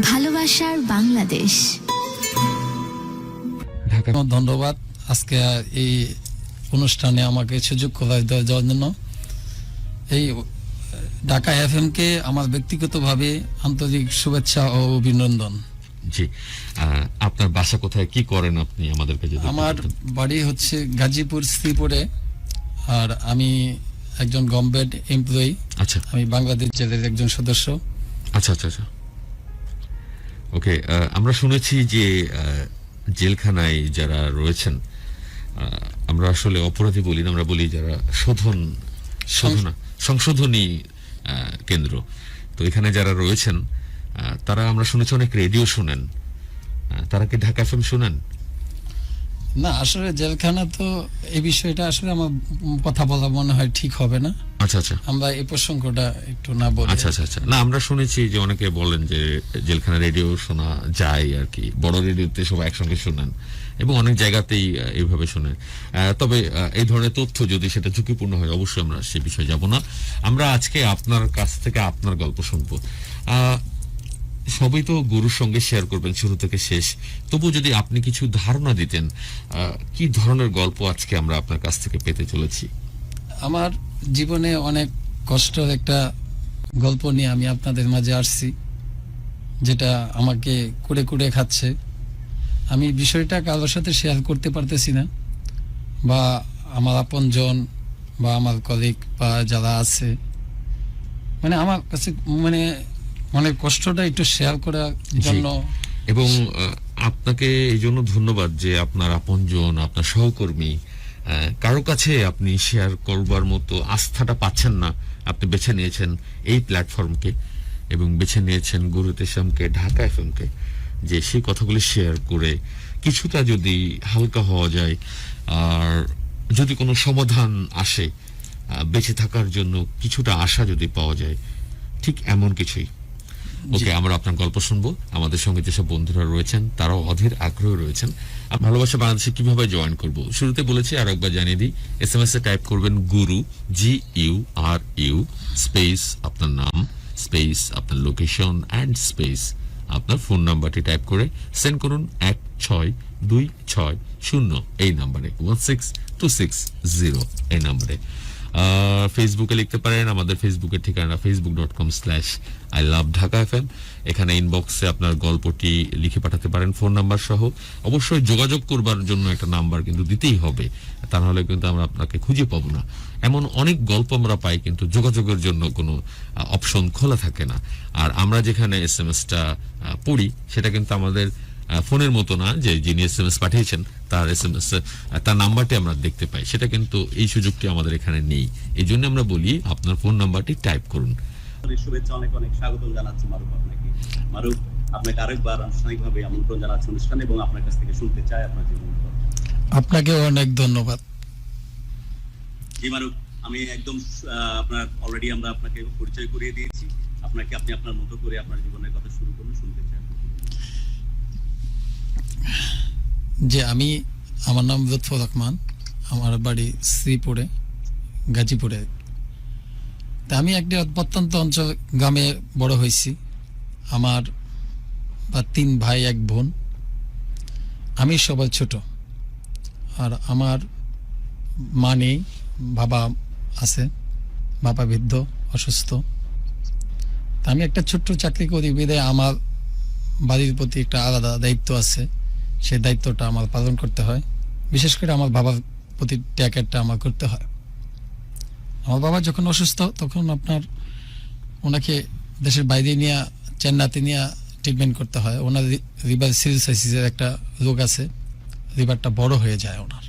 ভালোবাসার বাংলাদেশ। ধন্যবাদ আজকে এই অনুষ্ঠানে আমাকে সুযোগ করে দেওয়ার জন্য। এই ঢাকা এফএম কে আমার ব্যক্তিগতভাবে আন্তরিক শুভেচ্ছা ও অভিনন্দন। জি, আপনার বাসা কোথায়, কি করেন আপনি আমাদেরকে যদি? আমার বাড়ি হচ্ছে গাজীপুর শ্রীপুরে, আর আমি একজন গভর্নমেন্ট এমপ্লয়ি। আচ্ছা, আমি বাংলাদেশ জেলের একজন সদস্য। আচ্ছা আচ্ছা আচ্ছা, ওকে। আমরা শুনেছি যে জেলখানায় যারা রয়েছেন, আমরা আসলে অপরাধী বলি না, আমরা বলি যারা সংশোধনী কেন্দ্র। তো এখানে যারা রয়েছেন তারা, আমরা শুনেছি অনেক রেডিও শুনেন, তারা কি ঢাকা এফএম শুনেন? না, আসলে জেলখানা তো এই বিষয়টা আসলে আমার কথা বলা মনে হয় ঠিক হবে না। আচ্ছা আচ্ছা, আমরা এই প্রসঙ্গটা একটু না বলি। আচ্ছা আচ্ছা আচ্ছা। না, আমরা শুনেছি যে অনেকে বলেন যে জেলখানা রেডিও শোনা যায় আর কি, বড় রেডিওতে সবাই একসঙ্গে শুনেন এবং অনেক জায়গাতেই এইভাবে শুনেন। তবে এই ধরনের তথ্য যদি সেটা ঝুঁকিপূর্ণ হয়, অবশ্যই আমরা সে বিষয়ে যাব না। আমরা আজকে আপনার কাছ থেকে আপনার গল্প শুনবো। সবই তো গুরুর সঙ্গে শেয়ার করবেন শুরু থেকে শেষ, তবু যদি আপনি কিছু ধারণা দিতেন, কি ধরনের গল্প আজকে আমরা আপনার কাছ থেকে পেতে চলেছি? আমার জীবনে অনেক কষ্টের একটা গল্প নিয়ে আমি আপনাদের মাঝে আসছি, যেটা আমাকে কুড়ে কুড়ে খাচ্ছে। আমি বিষয়টা কারোর সাথে শেয়ার করতে পারতেছি না, বা আমার আপনজন বা আমার কলিগ বা যারা আছে, মানে আমার কাছে মানে অনেক কষ্টটা একটু শেয়ার করার জন্য। এবং আপনাকে এই জন্য ধন্যবাদ যে আপনার আপনজন, আপনার সহকর্মী কারো কাছে আপনি শেয়ার করবার মতো আস্থাটা পাচ্ছেন না। আপনি বেছে নিয়েছেন এই প্ল্যাটফর্মকে এবং বেছে নিয়েছেন গুরু তেশামকে, ঢাকা এফএমকে, যে সেই কথাগুলি শেয়ার করে কিছুটা যদি হালকা হওয়া যায়, আর যদি কোনো সমাধান আসে, বেঁচে থাকার জন্য কিছুটা আশা যদি পাওয়া যায়, ঠিক এমন কিছুই। ওকে, আমরা আপনার গল্প শুনবো। আমাদের সঙ্গে যেসব বন্ধুরা রয়েছেন তারাও অধীর আগ্রহ রয়েছেন। ভালোবাসা বাংলাদেশে কিভাবে জয়েন করব শুরুতে বলেছি, আর একবার জানিয়ে দিই। SMS এ টাইপ করবেন গুরু, GURU, স্পেস আপনার নাম, স্পেস আপনার লোকেশন অ্যান্ড স্পেস আপনার ফোন নাম্বারটি টাইপ করে সেন্ড করুন 16260 এই নাম্বারে, 16260 এই নাম্বারে। ফেসবুকে লিখতে পারেন, আমাদের ফেসবুকের ঠিকানা facebook.com/ILoveDhakaFM। এখানে ইনবক্সে আপনার গল্পটি লিখে পাঠাতে পারেন ফোন নাম্বার সহ। অবশ্যই যোগাযোগ করবার জন্য একটা নাম্বার কিন্তু দিতেই হবে, তা নাহলে কিন্তু আমরা আপনাকে খুঁজে পাবো না। এমন অনেক গল্প আমরা পাই কিন্তু যোগাযোগের জন্য কোনো অপশন খোলা থাকে না। আর আমরা যেখানে SMS-টা পড়ি সেটা কিন্তু আমাদের ফোনের মতো না যে যিনি SMS পাঠিয়েছেন তার SMS তার নাম্বারটি আমরা দেখতে পাই, সেটা কিন্তু এই সুযোগটি আমাদের এখানে নেই। এই জন্য আমরা বলি আপনার ফোন নাম্বারটি টাইপ করুন। শুভেচ্ছা, অনেক অনেক স্বাগতম জানাচ্ছি মারুফ আপনাকে। মারুফ, আপনাকে আরেকবার আনুষ্ঠানিকভাবে আমন্ত্রণ জানাচ্ছি অনুষ্ঠানে এবং আপনার কাছ থেকে শুনতে চাই আপনার জীবন। আপনাকে অনেক ধন্যবাদ। জি মারুফ, আমি একদম আপনার অলরেডি আমরা আপনাকে পরিচয় করিয়ে দিয়েছি। আপনি আপনার মতো করে আপনার জীবনের কথা শুরু করুন, শুনতে চাই। যে আমার নাম লুৎফর রহমান, আমার বাড়ি শ্রীপুরে, গাজীপুরে। তা আমি একটি প্রত্যন্ত অঞ্চল গ্রামে বড় হয়েছি। আমার 3 ভাই 1 বোন, আমি সবার ছোট। আর আমার মা নেই, বাবা আছে, বাবা বৃদ্ধ, অসুস্থ। তা আমি একটা ছোট্ট চাকরি করি বিধায় আমার বাড়ির প্রতি একটা আলাদা দায়িত্ব আছে, সেই দায়িত্বটা আমার পালন করতে হয়। বিশেষ করে আমার বাবার প্রতি ট্যাকেরটা আমার করতে হয়। আমার বাবা যখন অসুস্থ তখন ওনাকে দেশের বাইরে নিয়ে, চেন্নাইতে নিয়ে ট্রিটমেন্ট করতে হয়। ওনার লিভার সিরোসিসের একটা রোগ আছে, লিভারটা বড় হয়ে যায় ওনার।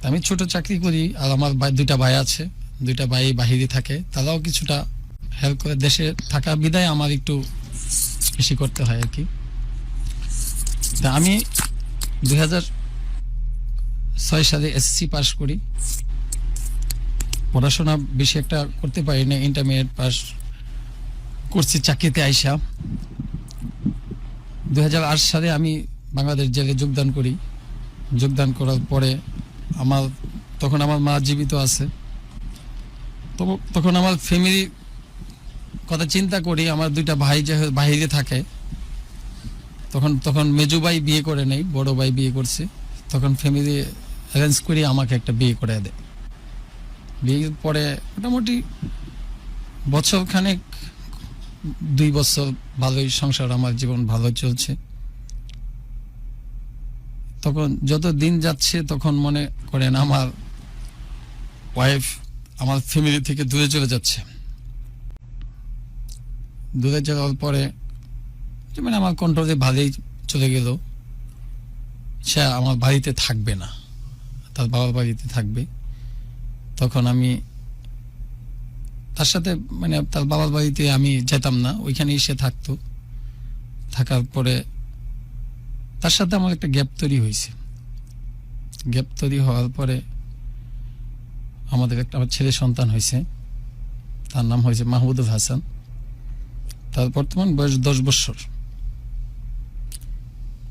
আমি ছোট চাকরি করি, আর আমার 2টা ভাই আছে, 2টা ভাই বাহিরে থাকে, তারাও কিছুটা হেল্প করে। দেশে থাকা বিদায় আমার একটু বেশি করতে হয় আর কি। তা আমি 2006 সালে SSC পাস করি। পড়াশোনা বেশি একটা করতে পারি না, ইন্টারমিডিয়েট পাস করছি চাকরিতে আইসা। 2008 সালে আমি বাংলাদেশ জেলে যোগদান করি। যোগদান করার পরে তখন আমার মা জীবিত আছে। তখন আমার ফ্যামিলি কথা চিন্তা করি, আমার দুইটা ভাই যে বাইরে থাকে, তখন মেজু ভাই বিয়ে করে নেই, বড় ভাই বিয়ে করছে। তখন ফ্যামিলি অ্যারেঞ্জ করে আমাকে একটা বিয়ে করে দেয়। বিয়ের পরে মোটামুটি বছর খানেক, 2 বছর ভালোই সংসার, আমার জীবন ভালো চলছে। তখন যত দিন যাচ্ছে তখন মনে করেন আমার ওয়াইফ আমার ফ্যামিলি থেকে দূরে চলে যাচ্ছে। দূরে যাওয়ার পরে মানে আমার কন্ট্রোলে ভালোই চলে গেল। সে আমার বাড়িতে থাকবে না, তার বাবার বাড়িতে থাকবে। তখন আমি তার সাথে মানে তার বাবার বাড়িতে আমি যেতাম না, ওইখানেই সে থাকতো। থাকার পরে তার সাথে আমার একটা গ্যাপ তৈরি হয়েছে। গ্যাপ তৈরি হওয়ার পরে আমার ছেলে সন্তান হয়েছে, তার নাম হয়েছে মাহমুদুল হাসান। তার বর্তমান বয়স 10 বছর।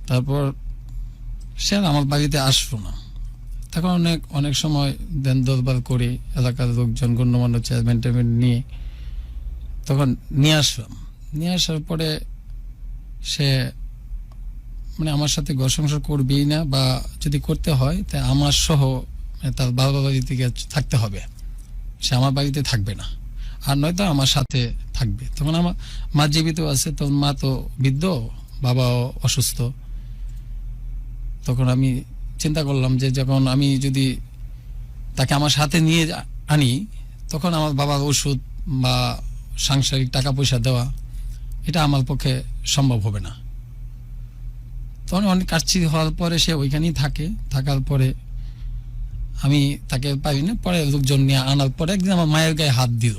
তারপর সে আর আমার বাড়িতে আসলো না। তখন অনেক সময় দেন দরবার করে এলাকার লোকজন, গণ্যমান্য চেয়ারম্যান নিয়ে তখন নিয়ে আসলাম। নিয়ে আসার পরে সে মানে আমার সাথে ঘর সংসার করবেই না, বা যদি করতে হয় তা আমার সহ মানে তার বাবা বাড়ি থেকে থাকতে হবে, সে আমার বাড়িতে থাকবে না, আর নয়তো আমার সাথে থাকবে। তখন আমার মা জীবিত আছে, তখন মা তো বৃদ্ধ, বাবাও অসুস্থ। তখন আমি চিন্তা করলাম যে যখন আমি যদি তাকে আমার সাথে নিয়ে আনি, তখন আমার বাবার ওষুধ বা সাংসারিক টাকা পয়সা দেওয়া এটা আমার পক্ষে সম্ভব হবে না। তখন অনেক কাছে হওয়ার পরে সে ওইখানেই থাকে। থাকার পরে আমি তাকে পারি না, পরে লোকজন নিয়ে আনার পরে একদিন আমার মায়ের গায়ে হাত দিল,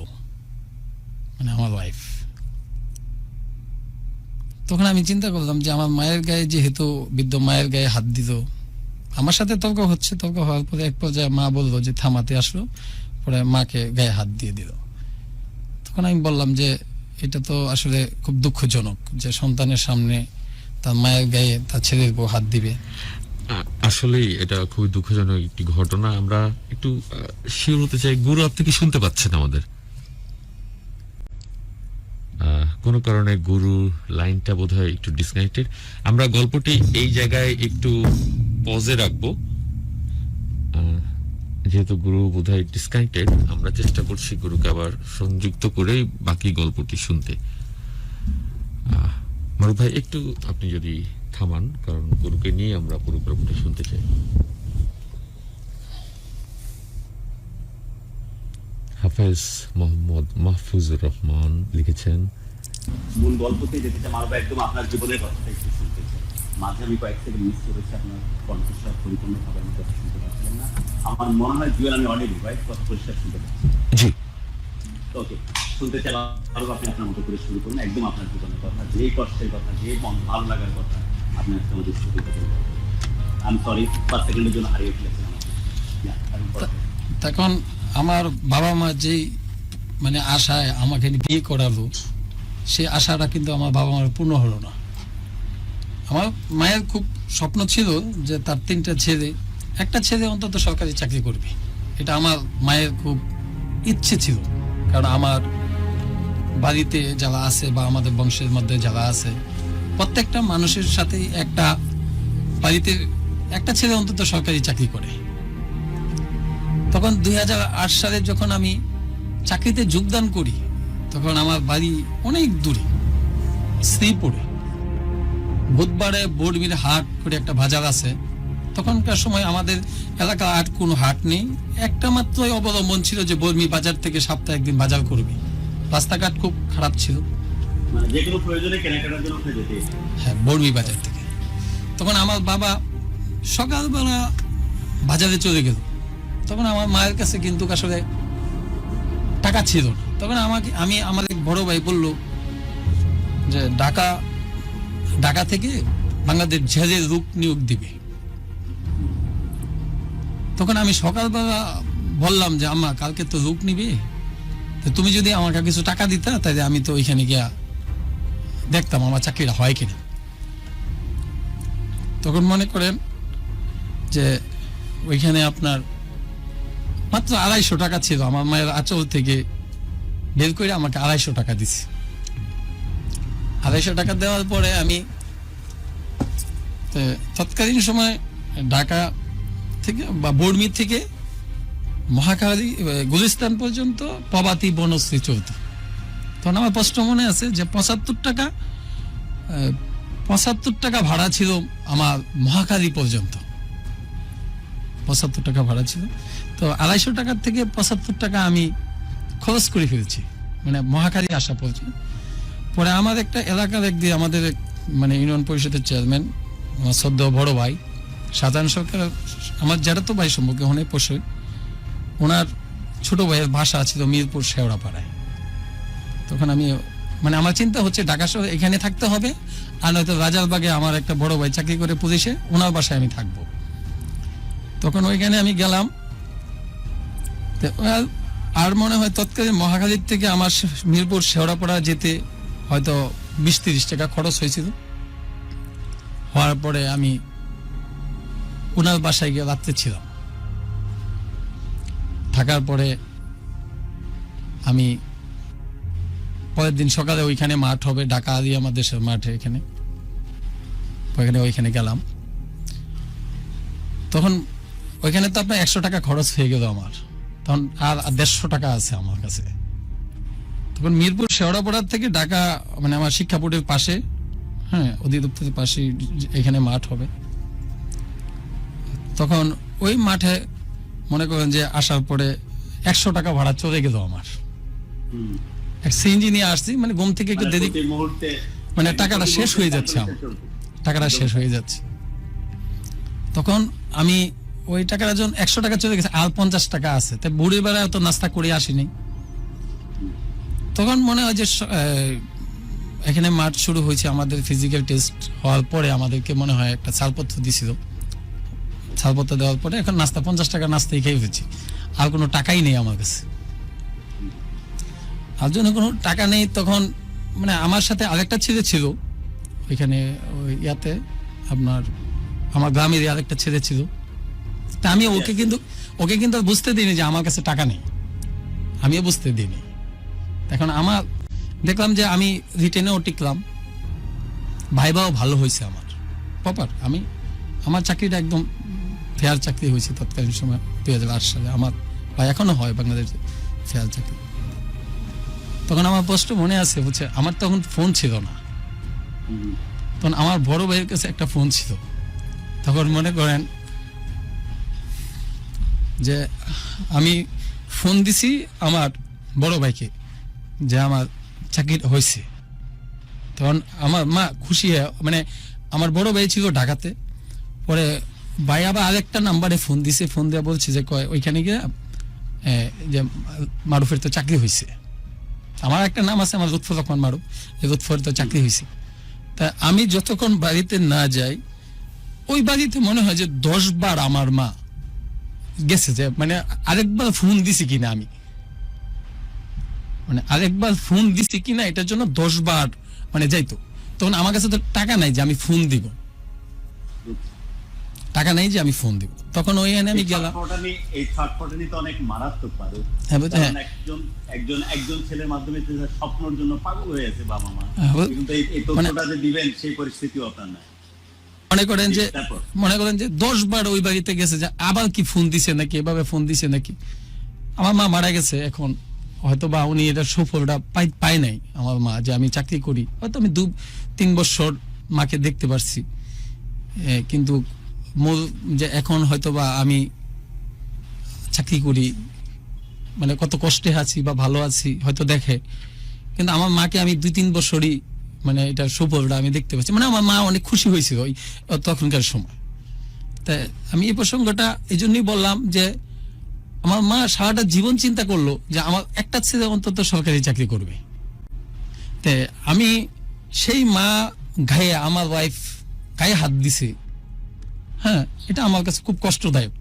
মানে আমার ওয়াইফ। তখন আমি চিন্তা করলাম যে আমার মায়ের গায়ে, যেহেতু বৃদ্ধ মায়ের গায়ে হাত দিল, আমার সাথে তর্ক হচ্ছে। তর্ক হওয়ার পরে এক পর্যায়ে মা বললো যে থামাতে, আসলো, পরে মাকে গায়ে হাত দিয়ে দিল। তখন আমি বললাম যে এটা তো আসলে খুব দুঃখজনক যে সন্তানের সামনে তার মায়ের গায়ে তার ছেলের বউ হাত দিবে। আসলেই এটা খুবই দুঃখজনক একটি ঘটনা। আমরা একটু শিওর হতে চাই, গুরু আপনি কি শুনতে পাচ্ছেন আমাদের? কোনো কারণে গুরু লাইনটা বোধহয় একটু ডিসকানেক্টেড। আমরা গল্পটি এই জায়গায় একটু পজে রাখবো, যেহেতু গুরু বোধহয় ডিসকানেক্টেড। আমরা চেষ্টা করছি গুরুকে আবার সংযুক্ত করে বাকি গল্পটি শুনতে। মারুফ ভাই, একটু আপনি যদি থামান, কারণ গুরুকে নিয়ে আমরা পুরো গল্পটি শুনতে চাই। হাফেজ মোহাম্মদ মাহফুজুর রহমান লিখেছেন, মূল গল্পতে যেতে চাই, মারুফ একদম আপনার জীবনের কথাটা একটু শুনতে চাই। মাঝে আমি কয়েক সেকেন্ড মিস করেছি, আপনার কণ্ঠস্বর পরিপূর্ণভাবে আমি কথা শুনতে পারছিলাম না। আমার মনে হয় জুয়েল আমি অনেক রাইট কথা পরিষ্কার শুনতে পাচ্ছি। জি ওকে, শুনতে চাই আরো, আপনি আপনার মতো করে শুরু করুন, একদম আপনার জীবনের কথা, যে কষ্টের কথা, যে ভালো লাগার কথা আপনি আজকে আমাদের শুরু করতে। আমি সরি 5 সেকেন্ডের জন্য হারিয়ে ফেলেছিলাম। তখন আমার বাবা মা যেই মানে আশায় আমাকে বিয়ে করালো, সেই আশাটা কিন্তু আমার বাবা মার পূর্ণ হলো না। আমার মায়ের খুব স্বপ্ন ছিল যে তার 3টা ছেলে, একটা ছেলে অন্তত সরকারি চাকরি করবে। এটা আমার মায়ের খুব ইচ্ছে ছিল, কারণ আমার বাড়িতে যারা আছে বা আমাদের বংশের মধ্যে যারা আছে, প্রত্যেকটা মানুষের সাথে একটা বাড়িতে একটা ছেলে অন্তত সরকারি চাকরি করে। তখন 2008 সালে যখন আমি চাকরিতে যোগদান করি, তখন আমার বাড়ি অনেক দূরে, শ্রীপুরে। বুধবারে বোর্ডমিল হাট করে একটা বাজার আছে। তখনকার সময় আমাদের এলাকার আর কোনো হাট নেই, একটা মাত্রই অবলম্বন ছিল যে বর্মি বাজার থেকে সপ্তাহে একদিন বাজার করবে। রাস্তাঘাট খুব খারাপ ছিল, মানে যে কোনো প্রয়োজনে কেনাকাটার জন্য আপনি যেতে। হ্যাঁ, বর্মি বাজার থেকে। তখন আমার বাবা সকালবেলা বাজারে চলে গেল। তখন আমার মায়ের কাছে কিন্তু আসলে টাকা ছিল না। তখন আমার এক বড় ভাই বলল যে ঢাকা থেকে বাংলাদেশ জেলের লোক নিয়োগ দিবে। তখন আমি সকালবেলা বললাম যে আম্মা, কালকে তো লোক নিবে, তো তুমি যদি আমাকে কিছু টাকা দিতা তাহলে আমি তো ওইখানে গিয়া দেখতাম আমার চাকরিটা হয় কিনা। তখন মনে করেন যে ওইখানে আপনার মাত্র 250 টাকা ছিল। আমার মায়ের আঁচল থেকে বের করে আমাকে 250 টাকা দিছে। 250 টাকা দেওয়ার পরে আমি তৎকালীন সময় ঢাকা থেকে বা বর্মি থেকে মহাখালী গুলিস্তান পর্যন্ত প্রভাতী বনশ্রী চলত। তখন আমার প্রশ্ন মনে আছে যে 75 টাকা ভাড়া ছিল আমার মহাখালী পর্যন্ত, 75 টাকা ভাড়া ছিল। তো 250 টাকার থেকে 75 টাকা আমি খরচ করে ফেলেছি মানে মহাখালী আসা পর্যন্ত। পরে আমার একটা এলাকার একদিন আমাদের মানে ইউনিয়ন পরিষদের চেয়ারম্যান আমার সদ্য বড় ভাই সাধারণ সরকার, আমার যারা তো ভাই সম্পর্কে ওখানে পোষে, ওনার ছোট ভাইয়ের বাসা ছিল মিরপুর শেওড়াপাড়ায়। তখন আমি মানে আমার চিন্তা হচ্ছে ঢাকা শহরে এখানে থাকতে হবে, আর নয়তো রাজারবাগে আমার একটা বড় ভাই চাকরি করে পুলিশে, ওনার বাসায় আমি থাকবো। তখন ওইখানে আমি গেলাম। আর মনে হয় তৎকালীন মহাখালীর থেকে আমার মিরপুর শেওড়াপাড়া যেতে হয়তো 20-30 টাকা খরচ হয়েছিল। হওয়ার পরে আমি ওনার বাসায় গিয়ে রাত্রে ছিলাম। থাকার পরে আমি পরের দিন সকালে ওইখানে মাঠ হবে, ঢাকা আলী আমার দেশের মাঠে, ওইখানে গেলাম। তখন ওইখানে তো আপনার 100 টাকা খরচ হয়ে গেল আমার, তখন আর 150 টাকা আছে আমার কাছে। তখন মিরপুর শেওড়াপাড়ার থেকে ঢাকা মানে আমার শিক্ষা বোর্ডের পাশে, হ্যাঁ অধিদপ্তরের পাশে এখানে মাঠ হবে। তখন ওই মাঠে মনে করেন যে আসার পরে 100 টাকা ভাড়া চলে গেল আমার। এক সিএনজি নিয়ে আসছি, মানে ঘুম থেকে একটু দেরি, মানে টাকাটা শেষ হয়ে যাচ্ছে আমার, টাকাটা শেষ হয়ে যাচ্ছে। তখন আমি ওই টাকাটা যখন 100 টাকা চলে গেছে, আর 50 টাকা আছে, তাই বুড়ির বেলায় তো নাস্তা করে আসিনি। তখন মনে হয় যে এখানে মাঠ শুরু হয়েছে, আমাদের ফিজিক্যাল টেস্ট হওয়ার পরে আমাদেরকে মনে হয় একটা ছাড়পত্র দিছিল। ছাড়পত্র দেওয়ার পরে এখন নাস্তা 50 টাকা নাস্তাই খেয়ে ফেলছি, আর কোনো টাকাই নেই আমার কাছে। আর জন্য কোনো টাকা নেই। তখন মানে আমার সাথে আরেকটা ছেলে ছিল ওইখানে, ওই ইয়াতে আপনার আমার গ্রামের আরেকটা ছেলে ছিল। তা আমি ওকে কিন্তু আর বুঝতে দিইনি যে আমার কাছে টাকা নেই, আমিও বুঝতে দিইনি। এখন আমার দেখলাম যে আমি রিটেনেও টিকলাম, ভাইবাও ভালো হয়েছে আমার প্রপার। আমার চাকরিটা একদম ফেয়ার চাকরি হয়েছে তৎকালীন সময় 2008 সালে আমার, বা এখনো হয় বাংলাদেশে ফেয়ার চাকরি। তখন আমার প্রশ্ন মনে আছে হচ্ছে, আমার তখন ফোন ছিল না, তখন আমার বড় ভাইয়ের কাছে একটা ফোন ছিল। তখন মনে করেন যে আমি ফোন দিছি আমার বড় ভাইকে যে আমার চাকরি হয়েছে। তখন আমার মা খুশি হয়ে, মানে আমার বড় ভাই ছিল ঢাকাতে, পরে ভাই আবার আরেকটা নাম্বারে ফোন দিছে, ফোন দেওয়া বলছে যে ওইখানে গিয়ে যে মারুফের তো চাকরি হয়েছে। আমার একটা নাম আছে, আমার লুৎফর রহমান মারুফ, লুৎফর তো চাকরি হয়েছে। তা আমি যতক্ষণ বাড়িতে না যাই, ওই বাড়িতে মনে হয় যে 10 বার আমার মা গেছে, যে মানে আরেকবার ফোন দিছি কিনা, আমি মানে আরেকবার ফোন দিছি কিনা এটার জন্য 10 বার মানে যাইতো। তখন আমার কাছে তো টাকা নাই যে আমি ফোন দিব, টাকা নাই যে আমি ফোন দিব। তখন ওইখানে আমি গেলাম। এই ছটফটানি তো অনেক মারাত্মক পারে। একজন ছেলের মাধ্যমে স্বপ্নের জন্য পাগল হয়ে আছে বাবা মা, কিন্তু এই তথ্যটা যে দিবেন সেই পরিস্থিতিও আপনার নাই। মনে করেন যে 10 বার ওই বাড়িতে গেছে, যে আবার কি ফোন দিছে নাকি, এভাবে ফোন দিছে নাকি। আমার মা মারা গেছে, এখন হয়তো বা উনি এটা সুফলটা পাই নাই আমার মা, যে আমি চাকরি করি। হয়তো আমি 2-3 বছর মাকে দেখতে পারছি, কিন্তু মূল যে এখন হয়তো বা আমি চাকরি করি, মানে কত কষ্টে আছি বা ভালো আছি হয়তো দেখে, কিন্তু আমার মাকে আমি 2-3 বছরই মানে এটা সুফলটা আমি দেখতে পাচ্ছি। মানে আমার মা অনেক খুশি হয়েছিল ওই তখনকার সময়। তাই আমি এই প্রসঙ্গটা এই জন্যই বললাম যে আমার মা সারাটা জীবন চিন্তা করলো যে আমার একটা ছেলে অন্তত সরকারি চাকরি করবে। তাই আমি সেই মা গায়ে, আমার ওয়াইফ গায়ে হাত দিছে, হ্যাঁ, এটা আমার কাছে খুব কষ্টদায়ক।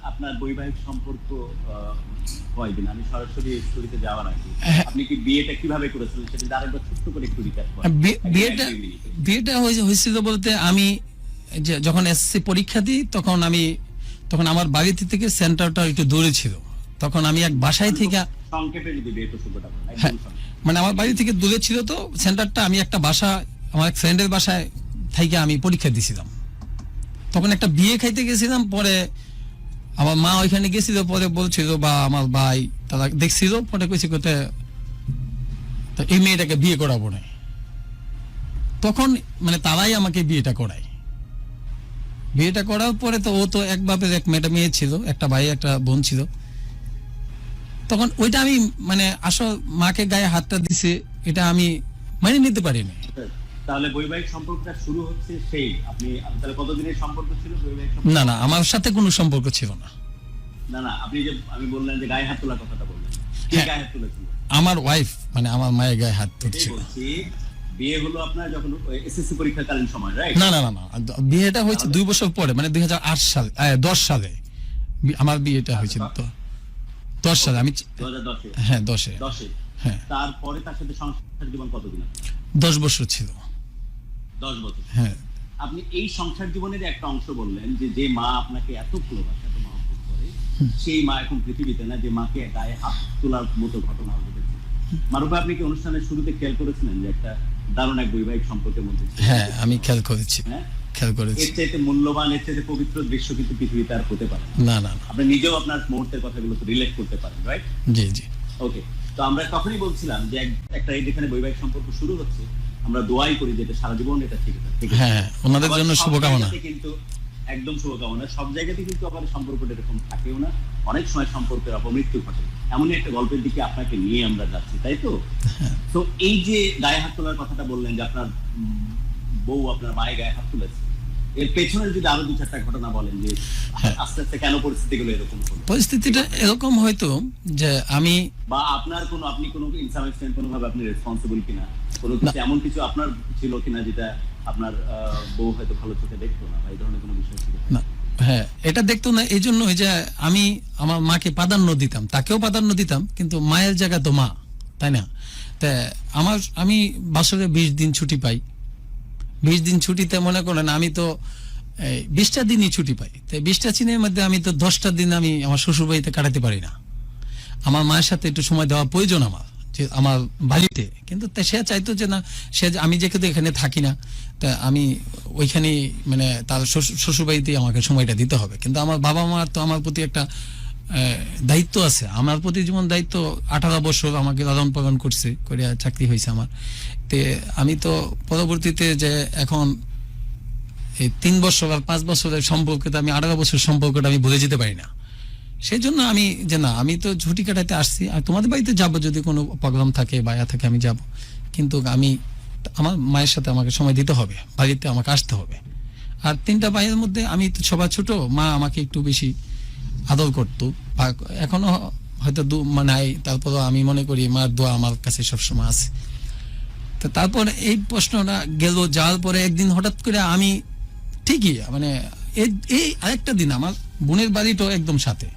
আপনার বৈবাহিক সম্পর্ক কয়দিন? আমি সরাসরি স্টোরিতে যাওয়ার আগে আপনি কি বিয়েটা কিভাবে করেছিলেন সেটা আরেকবার ছোট্ট করে একটু রিক্যাপ করেন। বিয়েটা হয়েছিল বলতে, আমি যখন এসএসসি পরীক্ষা দিই তখন আমার বাড়ি থেকে সেন্টারটা একটু দূরে ছিল। তখন আমি এক বাসায় থেকে সংক্ষেপে যদি বিয়ে প্রসঙ্গটা বলেন, হ্যাঁ, একদম সংক্ষেপে। মানে আমার বাড়ি থেকে দূরে ছিল তো সেন্টারটা, আমি একটা বাসা আমার এক ফ্রেন্ডের বাসায় থেকে আমি পরীক্ষা দিয়েছিলাম। তখন একটা বিয়ে খাইতে গেছিলাম, পরে আমার মা ওইখানে গেছিল, পরে বলছিল বা আমার ভাই তারা দেখছিল, পরে কইছে কোথায় এই মেয়েটাকে বিয়ে করাবো না। তখন মানে তারাই আমাকে বিয়েটা করায়। বিয়েটা করার পরে তো ও তো এক বাপের এক মেয়ে ছিল, একটা ভাই একটা বোন ছিল। তখন ওইটা আমি মানে আসল মাকে গায়ে হাতটা দিছে, এটা আমি মানে নিতে পারিনি। তাহলে বৈবাহিক সম্পর্কটা শুরু হচ্ছে সেই আপনি তাহলে কতদিনের সম্পর্ক ছিল বৈবাহিক সম্পর্ক? না না, আমার সাথে কোনো সম্পর্ক ছিল না। না না, আপনি যে আমি বললেন যে গায়ে হাত তোলার কথাটা বললেন, কে হ্যাঁ। গায়ে হাত তুলেছিল? আমার ওয়াইফ মানে আমার মায়ের গায়ে হাত এটাই তুলছিল। বলছি, বিয়ে হলো আপনার যখন এসএসসি পরীক্ষাকালীন সময়, রাইট? না না না না, বিয়েটা হয়েছে 2 বছর পরে, মানে 2008 সালে 10 সালে আমার বিয়েটা হয়েছিল। তো 10 সালে আমি 2010-এ। হ্যাঁ 10-এ 10-এ। হ্যাঁ তারপরে তার সাথে সংসার জীবন কতদিন? 10 বছর ছিল। 10 বছর। হ্যাঁ আপনি এই সংসার জীবনের একটা অংশ বললেন যে যে মা আপনাকে এত ভালোবাসে, এত মহব্বত করে, সেই মা এখন পৃথিবীতে না, যে মাকে গায়ে হাত তোলার মতো ঘটনা ঘটেছে। মারুফ, আপনি কি অনুষ্ঠানের শুরুতে খেয়াল করেছিলেন যে একটা দারুণ এক বৈবাহিক সম্পর্কের মধ্যে ছিল? হ্যাঁ আমি খেয়াল করেছি, হ্যাঁ, খেয়াল করেছি। এর চাইতে মূল্যবান, এর চাইতে পবিত্র দৃশ্য কিন্তু পৃথিবীতে আর হতে পারে না। না না না, আপনি নিজেও আপনার মুহূর্তের কথাগুলো রিলেট করতে পারেন, রাইট? জি জি। ওকে, তো আমরা তখনই বলছিলাম যে একটা এই যেখানে বৈবাহিক সম্পর্ক শুরু হচ্ছে, আমরা দোয়াই করি যে এটা সারা জীবন এটা ঠিক থাকে। হ্যাঁ, ওনাদের আবার জন্য সব শুভকামনা। জায়গাতে কিন্তু একদম শুভকামনা। সব জায়গাতে কিন্তু আবার সম্পর্কটা এরকম থাকেও না, অনেক সময় সম্পর্কের অপমৃত্যু ঘটে। এমনই একটা গল্পের দিকে আপনাকে নিয়ে আমরা যাচ্ছি, তাই তো? তো এই যে গায়ে হাত তোলার কথাটা বললেন যে আপনার বউ আপনার মায়ের গায়ে হাত তুলেছে, এর পেছনে যদি আরো 2-4টা ঘটনা বলেন যে আস্তে আস্তে কেন পরিস্থিতিগুলো এরকম হলো, পরিস্থিতিটা এরকম হয়তো যে আমি বা আপনার কোনো আপনি কোনো ইনসাম এক্সটেন্ট কোনো ভাবে আপনি রেসপন্সিবল কিনা, কোনো কিছু এমন কিছু আপনার ছিল কিনা যেটা আপনার বউ হয়তো ভালো চোখে দেখতো না, বা এই ধরনের কোনো বিষয় ছিল? না, হ্যাঁ এটা দেখতো না, এই জন্যই যে আমি আমার মাকে প্রাধান্য দিতাম, তাকেও প্রাধান্য দিতাম, কিন্তু মায়ের জায়গা তো মা, তাই না? তা আমি বছরে 20 দিন ছুটি পাই। 20 দিন ছুটিতে মনে করেন আমি তো 20টা দিনই ছুটি পাই। তাই 20টা দিনের মধ্যে আমি তো 10টা দিন আমি আমার শ্বশুর বাড়িতে কাটাতে পারি না। আমার মায়ের সাথে একটু সময় দেওয়া প্রয়োজন আমার, যে আমার বাড়িতে। কিন্তু সে চাইতো যে না, আমি যেহেতু এখানে থাকি না, তা আমি ওইখানেই মানে তার শ্বশুর বাড়িতেই আমাকে সময়টা দিতে হবে। কিন্তু আমার বাবা মার তো আমার প্রতি একটা দায়িত্ব আছে, আমার প্রতি যেমন দায়িত্ব। 18 বছর আমাকে লালন পালন করছে, করে চাকরি হয়েছে আমার। তে আমি তো পরবর্তীতে যে এখন এই 3 বছর আর 5 বছরের সম্পর্কটা আমি 18 বছর সম্পর্কটা আমি ভুলে যেতে পারি না। সেই জন্য আমি যে না, আমি তো ছুটি কাটাতে আসছি, আর তোমাদের বাড়িতে যাবো যদি কোনো প্রোগ্রাম থাকে বা থাকে আমি যাব, কিন্তু আমি আমার মায়ের সাথে আমাকে সময় দিতে হবে, বাড়িতে আমাকে আসতে হবে। আর 3টা ভাইয়ের মধ্যে আমি তো সবার ছোট, মা আমাকে একটু বেশি আদর করতো, বা এখনো হয়তো নাই, তারপরও আমি মনে করি মার দোয়া আমার কাছে সবসময় আছে। তো তারপর এই প্রশ্নটা গেল, যাওয়ার পরে একদিন হঠাৎ করে আমি ঠিকই মানে এই আরেকটা দিন আমার বোনের বাড়িটাও একদম সাথে,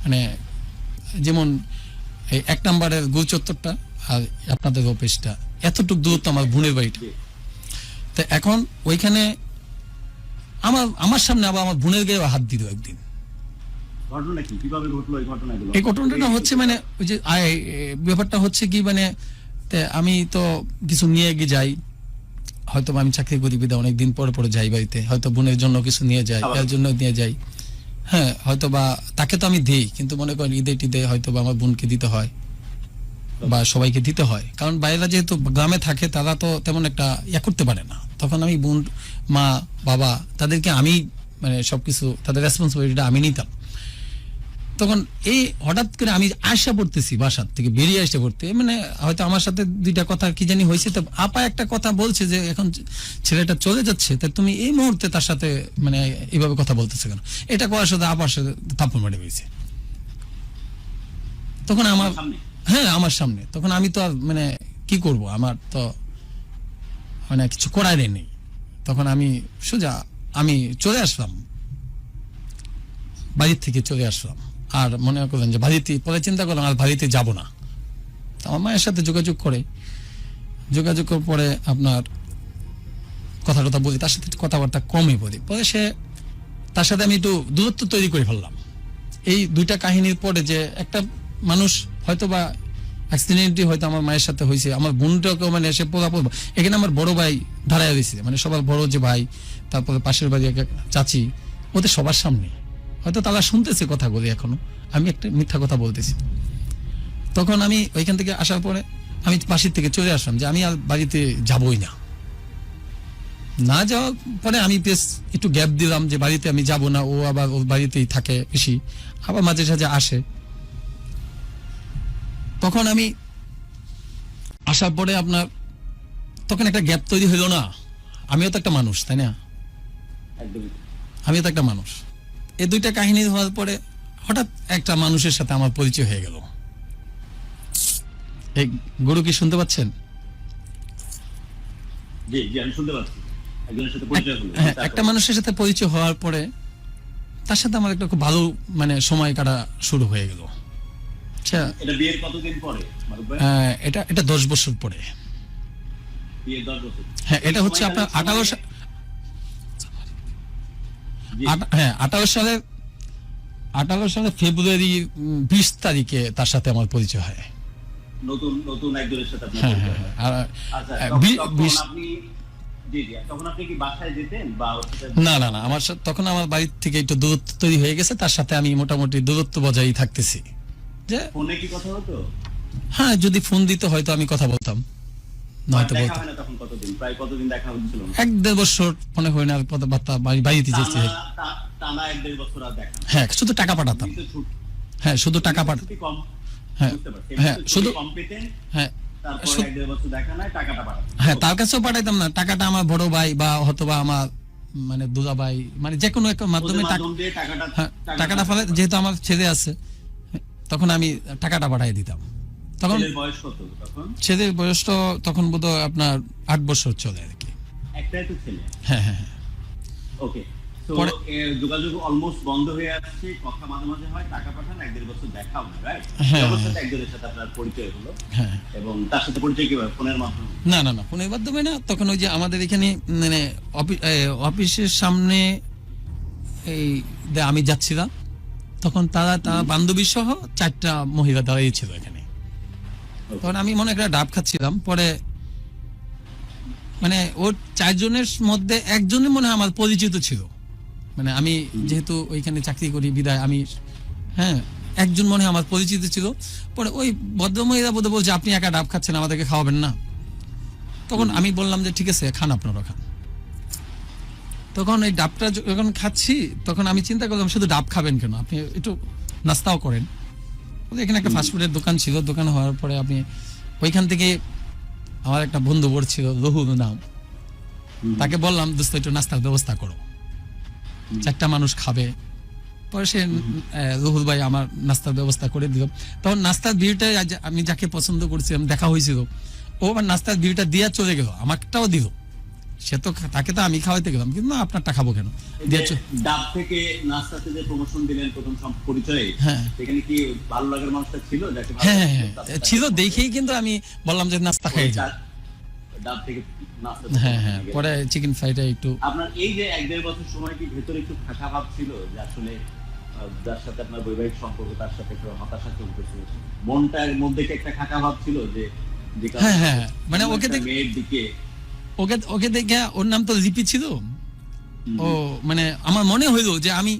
মানে যেমন এই 1 নম্বরের গোল চত্বরটা আর আপনাদের অফিসটা এতটুকু দূরত্ব আমার বোনের বাড়িটা। তো এখন ওইখানে আমার সামনে আবার আমার বোনের গায়ে হাত দিল একদিন। ঘটনা কি, কিভাবে ঘটলো এই ঘটনাগুলো? এই ঘটনাটা হচ্ছে মানে ওই যে ব্যাপারটা হচ্ছে কি, মানে আমি তো কিছু নিয়ে গিয়ে যাই, হয়তো আমি চাকরি করি বিদা অনেকদিন পরে পরে যাই বাড়িতে, হয়তো বোনের জন্য কিছু নিয়ে যাই, এর জন্য নিয়ে যাই। হ্যাঁ, হয়তো বা তাকে তো আমি দিই, কিন্তু মনে করেন ঈদে টিদে হয়তো বা আমার বোনকে দিতে হয় বা সবাইকে দিতে হয়, কারণ বাইরেরা যেহেতু গ্রামে থাকে তারা তো তেমন একটা করতে পারে না। তখন আমি বোন, মা, বাবা তাদেরকে আমি মানে সবকিছু তাদের রেসপন্সিবিলিটিটা আমি নিতাম। তখন এই হঠাৎ করে আমি আসা পড়তেছি, বাসার থেকে বেরিয়ে আসতে পড়তে, মানে হয়তো আমার সাথে 2টা কথা কি জানি হয়েছে। তো আপা একটা কথা বলছে যে এখন ছেলেটা চলে যাচ্ছে, তা তুমি এই মুহূর্তে তার সাথে মানে এইভাবে কথা বলতেছে কেন? এটা করার সাথে আপার সাথে থাপ্পড় মারে পেয়েছে। তখন আমার হ্যাঁ আমার সামনে, তখন আমি তো আর মানে কি করব, আমার তো মানে কিছু করার নেই। তখন আমি সোজা আমি চলে আসলাম, বাড়ির থেকে চলে আসলাম। আর মনে করলেন যে বাড়িতে, পরে চিন্তা করলাম আর বাড়িতে যাব না। আমার মায়ের সাথে যোগাযোগ করার পরে আপনার কথা বলি, তার সাথে কথাবার্তা কমই বলি। পরে তার সাথে আমি একটু দূরত্ব তৈরি করে ফেললাম। এই 2টা কাহিনীর পরে যে একটা মানুষ হয়তো বা অ্যাক্সিডেন্টই হয়তো আমার মায়ের সাথে হয়েছে, আমার বোনটাকেও মানে সে পোলাপোল, এখানে আমার বড় ভাই দাঁড়ায় দিয়েছে, মানে সবার বড় যে ভাই, তারপরে পাশের বাড়ি এক চাচি, ওদের সবার সামনে হয়তো তারা শুনতেছে কথাগুলি এখনো, আমি একটা মিথ্যা কথা বলতেছি। তখন আমি ওইখান থেকে আসার পরে আমি পাশের থেকে চলে আসলাম যে আমি আর বাড়িতে যাবই না। না যাওয়ার পরে আমি বেশ একটু গ্যাপ দিলাম যে বাড়িতে আমি যাব না, ও আবার ওর বাড়িতেই থাকে বেশি, আবার মাঝে সাঝে আসে। তখন আমি আসার পরে আপনার তখন একটা গ্যাপ তৈরি হইল না, আমিও তো একটা মানুষ, তাই না, একদমই। আমিও তো একটা মানুষ। এই দুইটা কাহিনী হওয়ার পরে হঠাৎ একটা মানুষের সাথে আমার পরিচয় হয়ে গেল। এই গরু কি শুনতে পাচ্ছেন? জি জি, আমি শুনতে পাচ্ছি। একজনের সাথে পরিচয় হলো। হ্যাঁ, একটা মানুষের সাথে পরিচয় হওয়ার পরে তার সাথে আমার একটা খুব ভালো মানে সময় কাটা শুরু হয়ে গেল। আচ্ছা, এটা বিয়ের কতদিন পরে মারুফ ভাই? এটা 10 বছর পরে। বিয়ের 10 বছর। হ্যাঁ, এটা হচ্ছে আপনার 18 জি, 18 সালে ফেব্রুয়ারি 20 তারিখে তার সাথে আমার পরিচয় হয়। নতুন নতুন একজনের সাথে আপনার হ্যাঁ পরিচয় হ্যাঁ হয়। আর আচ্ছা, আহ, তখন বি- তখন বিশ- আপনি জি জি, তখন আপনি কি বাসায় যেতেন বা ওর সাথে? না না না, আমার তখন আমার বাড়ি থেকে একটু দূরত্ব তৈরি হয়ে গেছে, তার সাথে আমি মোটামুটি দূরত্ব বজায় থাকতেছি। যে ফোনে কি কথা হতো? হ্যাঁ, যদি ফোন দিত হয়তো আমি কথা বলতাম, নয়তো দেখা বলতাম। হয় না তখন কতদিন? প্রায় কতদিন দেখা হচ্ছিল না? 1-1.5 বছর মনে হয় না কথাবার্তা বাড়িতে যেতে। টানা 1-1.5 বছর আর দেখা না। হ্যাঁ, শুধু টাকা পাঠাতাম। এমনিতে হ্যাঁ, শুধু টাকা পাঠাতাম। ছুটি কম। হ্যাঁ, বুঝতে পারছি। হ্যাঁ, এমনিতে শুধু ছুটি কম পেতেন, হ্যাঁ তারপরে শু- 1-1.5 বছর দেখা নাই, টাকাটা পাঠাতেন। হ্যাঁ, তার কাছেও পাঠাইতাম না, টাকাটা আমার বড় ভাই বা হয়তোবা আমার মানে দুলা ভাই, মানে যে কোনো একটা মাধ্যমে ওদের মাধ্যম দিয়ে হ্যাঁ, টাকাটা ফেলে, যেহেতু আমার ছেলে আছে তখন আমি টাকাটা পাঠিয়ে দিতাম। তখন ছেলের বয়স কত তখন? ছেলের বয়স তো তখন বোধহয় আপনার 8 বছর চলে আর কি। একটাই তো ছেলে। হ্যাঁ হ্যাঁ হ্যাঁ। ওকে। তো পরে- যোগাযোগ অলমোস্ট বন্ধ হয়ে আসছে, কথা মাঝে মাঝে হয়, টাকা পাঠান, 1-1.5 বছর দেখা হয়, রাইট? হ্যাঁ। অবস্থাতে একজনের সাথে আপনার পরিচয় হলো, হ্যাঁ, এবং তার সাথে পরিচয় কিভাবে? ফোনের মাধ্যমে? না না না, ফোনের মাধ্যমে না, তখন ওই যে আমাদের এখানে মানে অফিসের সামনে এই আমি যাচ্ছিলাম, তখন তারা বান্ধবী সহ 4টা মহিলা দাঁড়িয়েছিল এখানে। তখন আমি মনে একটা ডাব খাচ্ছিলাম, পরে মানে ওর 4 জনের মধ্যে একজনই মনে হয় আমার পরিচিত ছিল, মানে আমি যেহেতু ওইখানে চাকরি করি বিদায় আমি, হ্যাঁ, একজন মনে হয় আমার পরিচিত ছিল। পরে ওই ভদ্রমহিলা বোধ বলছে আপনি একা ডাব খাচ্ছেন, আমাদেরকে খাওয়াবেন না? তখন আমি বললাম যে ঠিক আছে, খান, আপনারা খান। তখন এই ডাবটা যখন খাচ্ছি তখন আমি চিন্তা করলাম শুধু ডাব খাবেন কেন, আপনি একটু নাস্তাও করেন। বলে, এখানে একটা ফাস্টফুডের দোকান ছিল, দোকান হওয়ার পরে আপনি ওইখান থেকে আমার একটা বন্ধু ছিল রহুল নাম, তাকে বললাম দোস্ত একটু নাস্তার ব্যবস্থা করো, 4টা মানুষ খাবে। পরে সে রহুল ভাই আমার নাস্তার ব্যবস্থা করে দিল। তখন নাস্তার বিলটা আমি যাকে পছন্দ করছিলাম দেখা হয়েছিল, ও আমার নাস্তার বিলটা দিয়া চলে গেল, আমারটাও দিল। সে তো তাকে তো আমি খাওয়াইতে গেলাম, কিন্তু না, আপনারটা খাবো কেন এই দিয়া যে ডাব থেকে নাস্তাতে যে প্রমোশন দিলেন প্রথম পরিচয়ে, হ্যাঁ। সেখানে কি ভালো লাগার মানুষটা ছিল যাকে ভালো হ্যাঁ লাগতো? হ্যাঁ তার হ্যাঁ, সাথে ছিল কথা দেখেই কিন্তু আমি বললাম যে নাস্তা বলে, খেয়ে যাই। ডাব থেকে নাস্তা হ্যাঁ হ্যাঁ, থেকে পরে চিকেন ফ্রাইটা একটু আপনার এই যে 1-1.5 বছর সময় কি ভেতরে একটু ফাঁকা ভাব ছিল যে আসলে যার সাথে আপনার বৈবাহিক সম্পর্ক তার সাথে একটু হতাশা চলতেছে, মনটার মধ্যে কি একটা ফাঁকা ভাব ছিল যে যে কারণে হ্যাঁ হ্যাঁ, মানে কোনো ওকে একটা মেয়ের দিকে? ওকে দেখে, ওর নাম তো লিপি ছিল, ও মানে আমার মনে হইলো যে আমি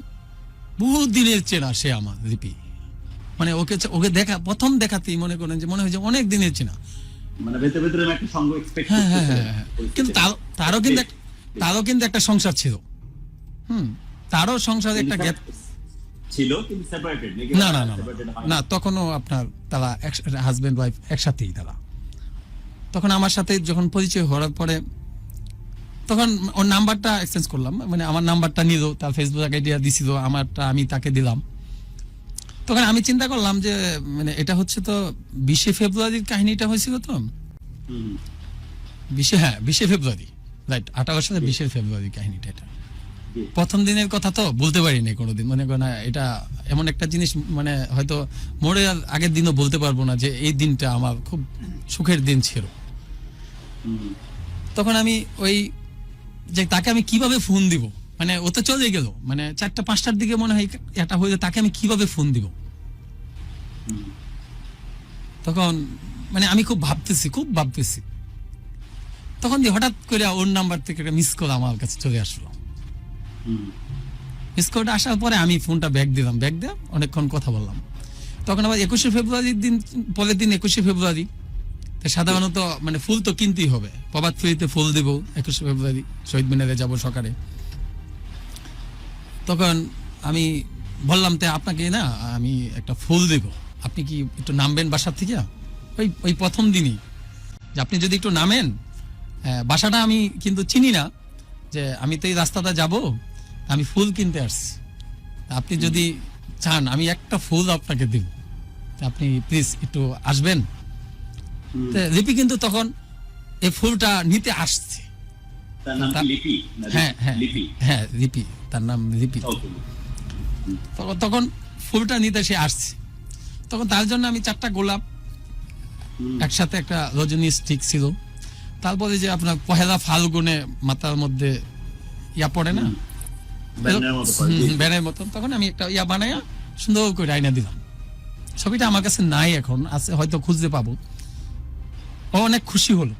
বহুত দিনের চেনা সে আমার লিপি, মানে ওকে দেখা প্রথম দেখাতেই মনে করেন যে মনে হয় যে অনেক দিনের চেনা। মানে ভেতরে ভেতরে আমি একটা সঙ্গ এক্সপেক্ট হ্যাঁ হ্যাঁ করতেছি হ্যাঁ হ্যাঁ। কিন্তু তারও কিন্তু একটা সংসার ছিল, তারও সংসার একটা গ্যাপ। ছিল কিন্তু সেপারেটেড নাকি? না না না Separated না, হয় না, তখনও আপনার তারা হাজবেন্ড ওয়াইফ একসাথেই তারা। তখন আমার সাথে যখন পরিচয় হওয়ার পরে তখন ওর নাম্বারটা এক্সচেঞ্জ করলাম, মানে আমার নাম্বারটা নিল, তার ফেসবুক আইডিয়া দিছিল, আমারটা আমি তাকে দিলাম। তখন আমি চিন্তা করলাম যে মানে এটা হচ্ছে তো 20 ফেব্রুয়ারির কাহিনীটা হয়েছিল তো, হুম। 20 ফেব্রুয়ারি, রাইট, 18 সালে 20 ফেব্রুয়ারির কাহিনীটা। এটা জি। প্রথম দিনের কথা তো বলতে পারিনি কোনোদিন, মনে করেন এটা এমন একটা জিনিস, মানে হয়তো মরে আগের দিনও বলতে পারবো না যে এই দিনটা আমার খুব সুখের দিন ছিল। হুম। তখন আমি ওই যে তাকে আমি কিভাবে ফোন দিব, মানে ও তো চলে গেল, মানে 4টা 5টার দিকে মনে হয় এটা হয়ে, তাকে আমি কিভাবে ফোন দিব। হুম। তখন মানে আমি খুব ভাবতেছি তখন দিয়ে হঠাৎ করে ওর নাম্বার থেকে একটা মিস কল আমার কাছে চলে আসলো। মিস কলটা আসার পরে আমি ফোনটা ব্যাক দিয়ে অনেকক্ষণ কথা বললাম। তখন আবার 21শে ফেব্রুয়ারির দিন, পরের দিন 21শে ফেব্রুয়ারি, সাধারণত মানে ফুল তো কিনতেই হবে, প্রভাত ফেরিতে ফুল দেব 21শে ফেব্রুয়ারি, শহীদ মিনারে যাব সকালে। তখন আমি বললাম তে আপনাকে না আমি একটা ফুল দেব, আপনি কি একটু নামবেন বাসার থেকে? ওই প্রথম দিনই যে আপনি যদি একটু নামেন, বাসাটা আমি কিন্তু চিনি না, যে আমি তো এই রাস্তাটা যাব, আমি ফুল কিনতে আসছি, আপনি যদি চান আমি একটা ফুল আপনাকে দেব, আপনি প্লিজ একটু আসবেন। লিপি কিন্তু তখন এই ফুলটা নিতে আসছে। তার নাম কি লিপি? হ্যাঁ লিপি, তার নাম লিপি। তখন ফুলটা নিতে সে আসছে। তখন তার জন্য আমি 4টা গোলাপ, একসাথে একটা রজনী স্টিক ছিল, তারপরে যে আপনার পহেলা ফাল্গুনে মাথার মধ্যে ইয়া পড়ে না, ব্যানের মতন, তখন আমি একটা ইয়া বানাইয়া সুন্দর করে আয়না দিলাম। ছবিটা আমার কাছে নাই, এখন আছে, হয়তো খুঁজতে পাবো। ও অনেক খুশি হলো।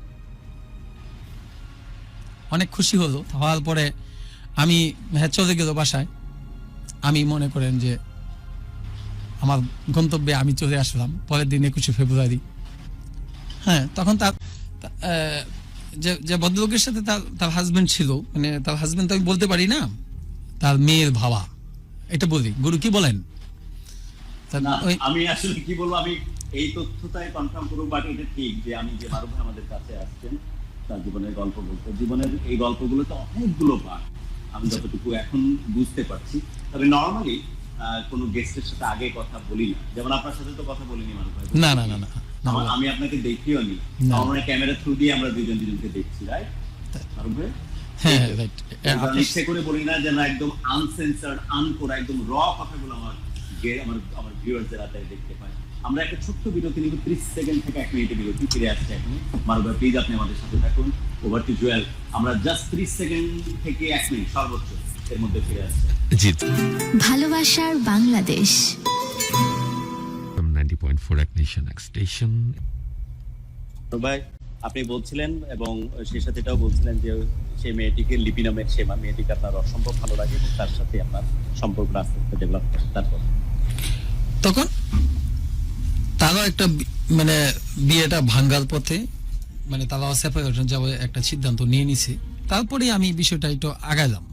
হওয়ার পরে আমি চলে গেল বাসায়। আমি মনে করেন যে আমার গন্তব্যে আমি চলে আসলাম পরের দিন 21শে ফেব্রুয়ারি। হ্যাঁ, তখন তার যে ভদ্রলোকের সাথে তার হাজবেন্ড ছিল, মানে তার হাজবেন্ড তো আমি বলতে পারি না, তার মেয়ের ভাবা, এটা বলি। গুরু কি বলেন? আমি আসলে কি বলবো, আমি এই তথ্যটাই কনফার্ম করবো, বাট এটা ঠিক যে আমি যে মারুফ ভাই আমাদের কাছে আসছেন তার জীবনের গল্প বলতে, জীবনের এই গল্পগুলোতে অনেকগুলো ভাগ আমি যতটুকু এখন বুঝতে পারছি। তবে নর্মালি কোনো গেস্টের সাথে আগে কথা বলি না, যেমন আপনার সাথে তো কথা বলিনি মারুফ ভাই। না, আমি আপনাকে দেখিও নি, আমরা ক্যামেরা থ্রু দিয়ে আমরা দুজনকে দেখছি, রাইট মারুফ ভাই? হ্যাঁ রাইট। ইচ্ছে করে বলি না যে না, একদম আনসেন্সার্ড, আনকোরা, একদম র কথাগুলো আমার ভিউয়ারদের হাতে দেখতে পাই। আমরা একটা ছোট্ট বিরতি নিব, 30 সেকেন্ড থেকে 1 মিনিটের বিরতি, ফিরে আসছে এখন। মারুফ ভাই প্লিজ আপনি আমাদের সাথে থাকুন। Over to Jewel. আমরা জাস্ট 30 সেকেন্ড থেকে 1 মিনিট সর্বোচ্চ এর মধ্যে ফিরে আসছে। জি, ভালোবাসার বাংলাদেশ 90.4 অ্যাকনিশন স্টেশন। ভাই আপনি বলছিলেন এবং সেই সাথে এটাও বলছিলেন যে সেই মেয়েটিকে, লিপি নামের সেই মেয়েটিকে আপনার অসম্ভব ভালো লাগে এবং তার সাথে আপনার সম্পর্ক আস্তে আস্তে ডেভেলপ করে। তারপর তখন তারাও একটা মানে বিয়েটা ভাঙ্গার পথে, মানে তারাও সেপারেশন যাবে একটা সিদ্ধান্ত নিয়ে নিছে। তারপরে আমি বিষয়টা একটু আগাইলাম।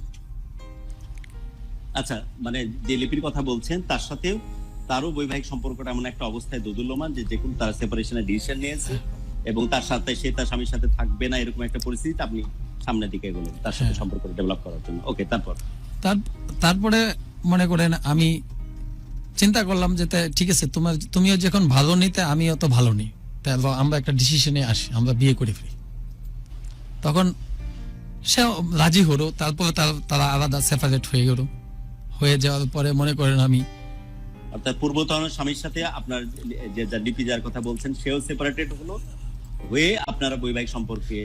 আচ্ছা, মানে যে লিপির কথা বলছেন তার সাথেও তারও বৈবাহিক সম্পর্কটা এমন একটা অবস্থায় দোদুল্যমান যে যেকোনো তারা সেপারেশনের ডিসিশন নিয়েছে এবং তার সাথে সে তার স্বামীর সাথে থাকবে না, এরকম একটা পরিস্থিতি আপনি সামনের দিকে এগোলেন তার সাথে সম্পর্ক ডেভেলপ করার জন্য। ওকে, তারপরে মনে করেন আমি চিন্তা করলাম যে ঠিক আছে, তুমিও যখন ভালো নিতে আমিও তো ভালো নি, তারপর আমরা একটা ডিসিশনে আসি, আমরা বিয়ে করে ফেলি। তখন সে রাজি হলো। তারপরে তারা আলাদা সেপারেট হয়ে যাওয়ার পরে মনে করেন আমি, অর্থাৎ পূর্বতন স্বামীর সাথে আপনার যে লিপি যার কথা বলছেন সেও সেপারেটেড হলো, হয়ে আপনারা বৈবাহিক সম্পর্কে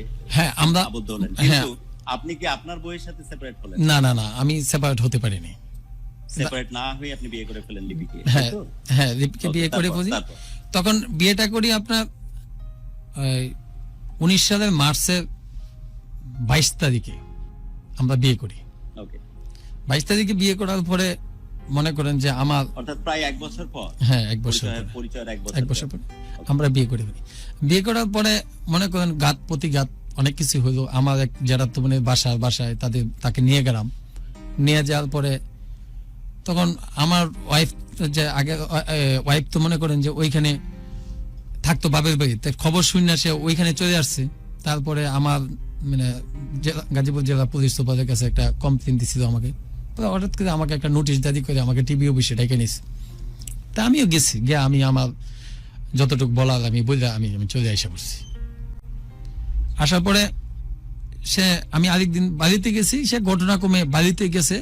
আমরা আবদ্ধ হলেন। কিন্তু আপনি কি আপনার বউয়ের সাথে সেপারেট হলেন? না, আমি সেপারেট হতে পারিনি। সেপারেট না হয়ে আপনি বিয়ে করে ফেলেন লিপিকে? হ্যাঁ, লিপিকে বিয়ে করে ফেলি। তখন বিয়েটা করি আপনার 19 সালের মার্চের 22 তারিখে আমরা বিয়ে করি। ওকে, 22 তারিখে বিয়ে করার পরে মনে করেন যে আমার, অর্থাৎ প্রায় 1 বছর পর, হ্যাঁ 1 বছর পরিচয়ের 1 বছর পর আমরা বিয়ে করে ফেলি। বিয়ে করার পরে মনে করেন ঘাত প্রতিঘাত অনেক কিছু হলো। আমার এক যারা তো মানে বাসায় তাকে নিয়ে গেলাম। নিয়ে যাওয়ার পরে তখন আমার ওয়াইফ, যে আগে ওয়াইফ তো মনে করেন যে ওইখানে থাকতো বাপের বাড়িতে, খবর শুনে সে ওইখানে চলে আসছে। তারপরে আমার মানে গাজীপুর জেলা পুলিশ সুপারের কাছে একটা কমপ্লেন দিছিল আমাকে। হঠাৎ করে আমাকে একটা নোটিশ জারি করে আমাকে টিভি অফিসে ডেকে নিয়েছে। তা আমিও গেছি, গিয়ে আমি আমার যতটুকু বলার আমি বলে আমি চলে আসা পড়ছি। আসার পরে আমি আরেকদিন বাড়িতে গেছি, সে ঘটনাক্রমে বাড়িতে গেছে।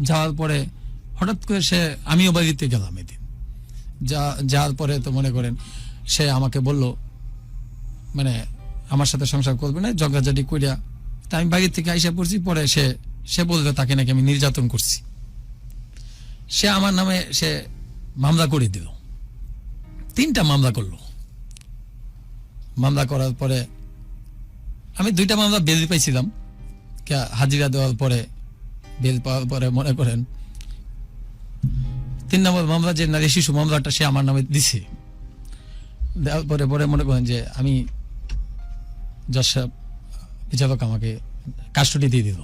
যাওয়ার পরে হঠাৎ করে আমিও বাড়িতে গেলাম এদিন। যাওয়ার পরে তো মনে করেন সে আমাকে বলল মানে আমার সাথে সংসার করবে না, ঝগড়াঝাটি করিয়া। তা আমি বাড়ি থেকে আইসা পড়ছি। পরে সে বলবে তাকে নাকি আমি নির্যাতন করছি। সে আমার নামে মামলা করে দিল। 3টা মামলা করলো। মামলা করার পরে আমি 2টা মামলা বেল পাইছিলাম, হাজিরা দেওয়ার পরে বেল পাওয়ার পরে মনে করেন 3 নম্বর মামলা যে নারী শিশু মামলাটা সে আমার নামে দিছে। দেওয়ার পরে পরে মনে করেন যে আমি জজ সাহেব বিচারক আমাকে কাস্টডি দিয়ে দিল।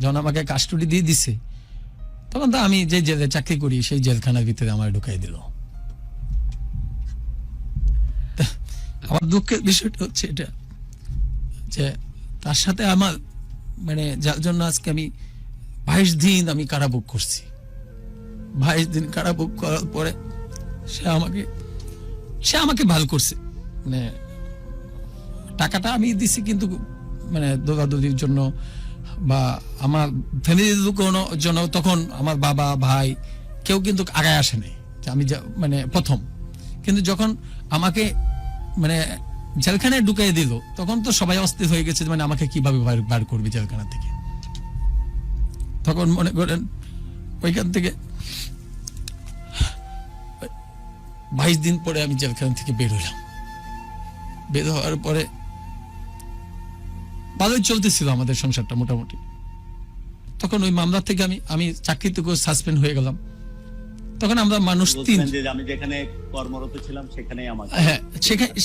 যখন আমাকে কাস্টডি দিয়ে দিছে তখন তো আমি যে জেলে চাকরি করি সেই জেলখানার ভিতরে আমার ঢুকাই দিল। আমার দুঃখের বিষয়টা হচ্ছে এটা যে তার সাথে আমার মানে যার জন্য আজকে আমি 22 দিন আমি কারাভোগ করছি। 22 দিন কারাভোগ করার পরে সে আমাকে ভালো করছে, মানে টাকাটা আমি দিছি কিন্তু মানে দৌড়াদৌড়ির জন্য বা আমার ফ্যামিলির লোকের জন্য তখন আমার বাবা ভাই কেউ কিন্তু আগায় আসে নাই যে আমি মানে প্রথম। কিন্তু যখন আমাকে মানে জেলখানায় ঢুকাই দিল তখন তো সবাই অস্থির হয়ে গেছে, মানে আমাকে কিভাবে বার করবে জেলখানা থেকে। তখন মনে করেন ওইখান থেকে 22 দিন পরে আমি জেলখানা থেকে বের হলাম। বের হওয়ার পরে ভালোই চলতেছিল আমাদের সংসারটা মোটামুটি। তখন ওই মামলা থেকে আমি চাকরি থেকে সাসপেন্ড হয়ে গেলাম। তখন আমরা মানুষ 3, আমি যেখানে কর্মরত ছিলাম সেখানেই আমার, হ্যাঁ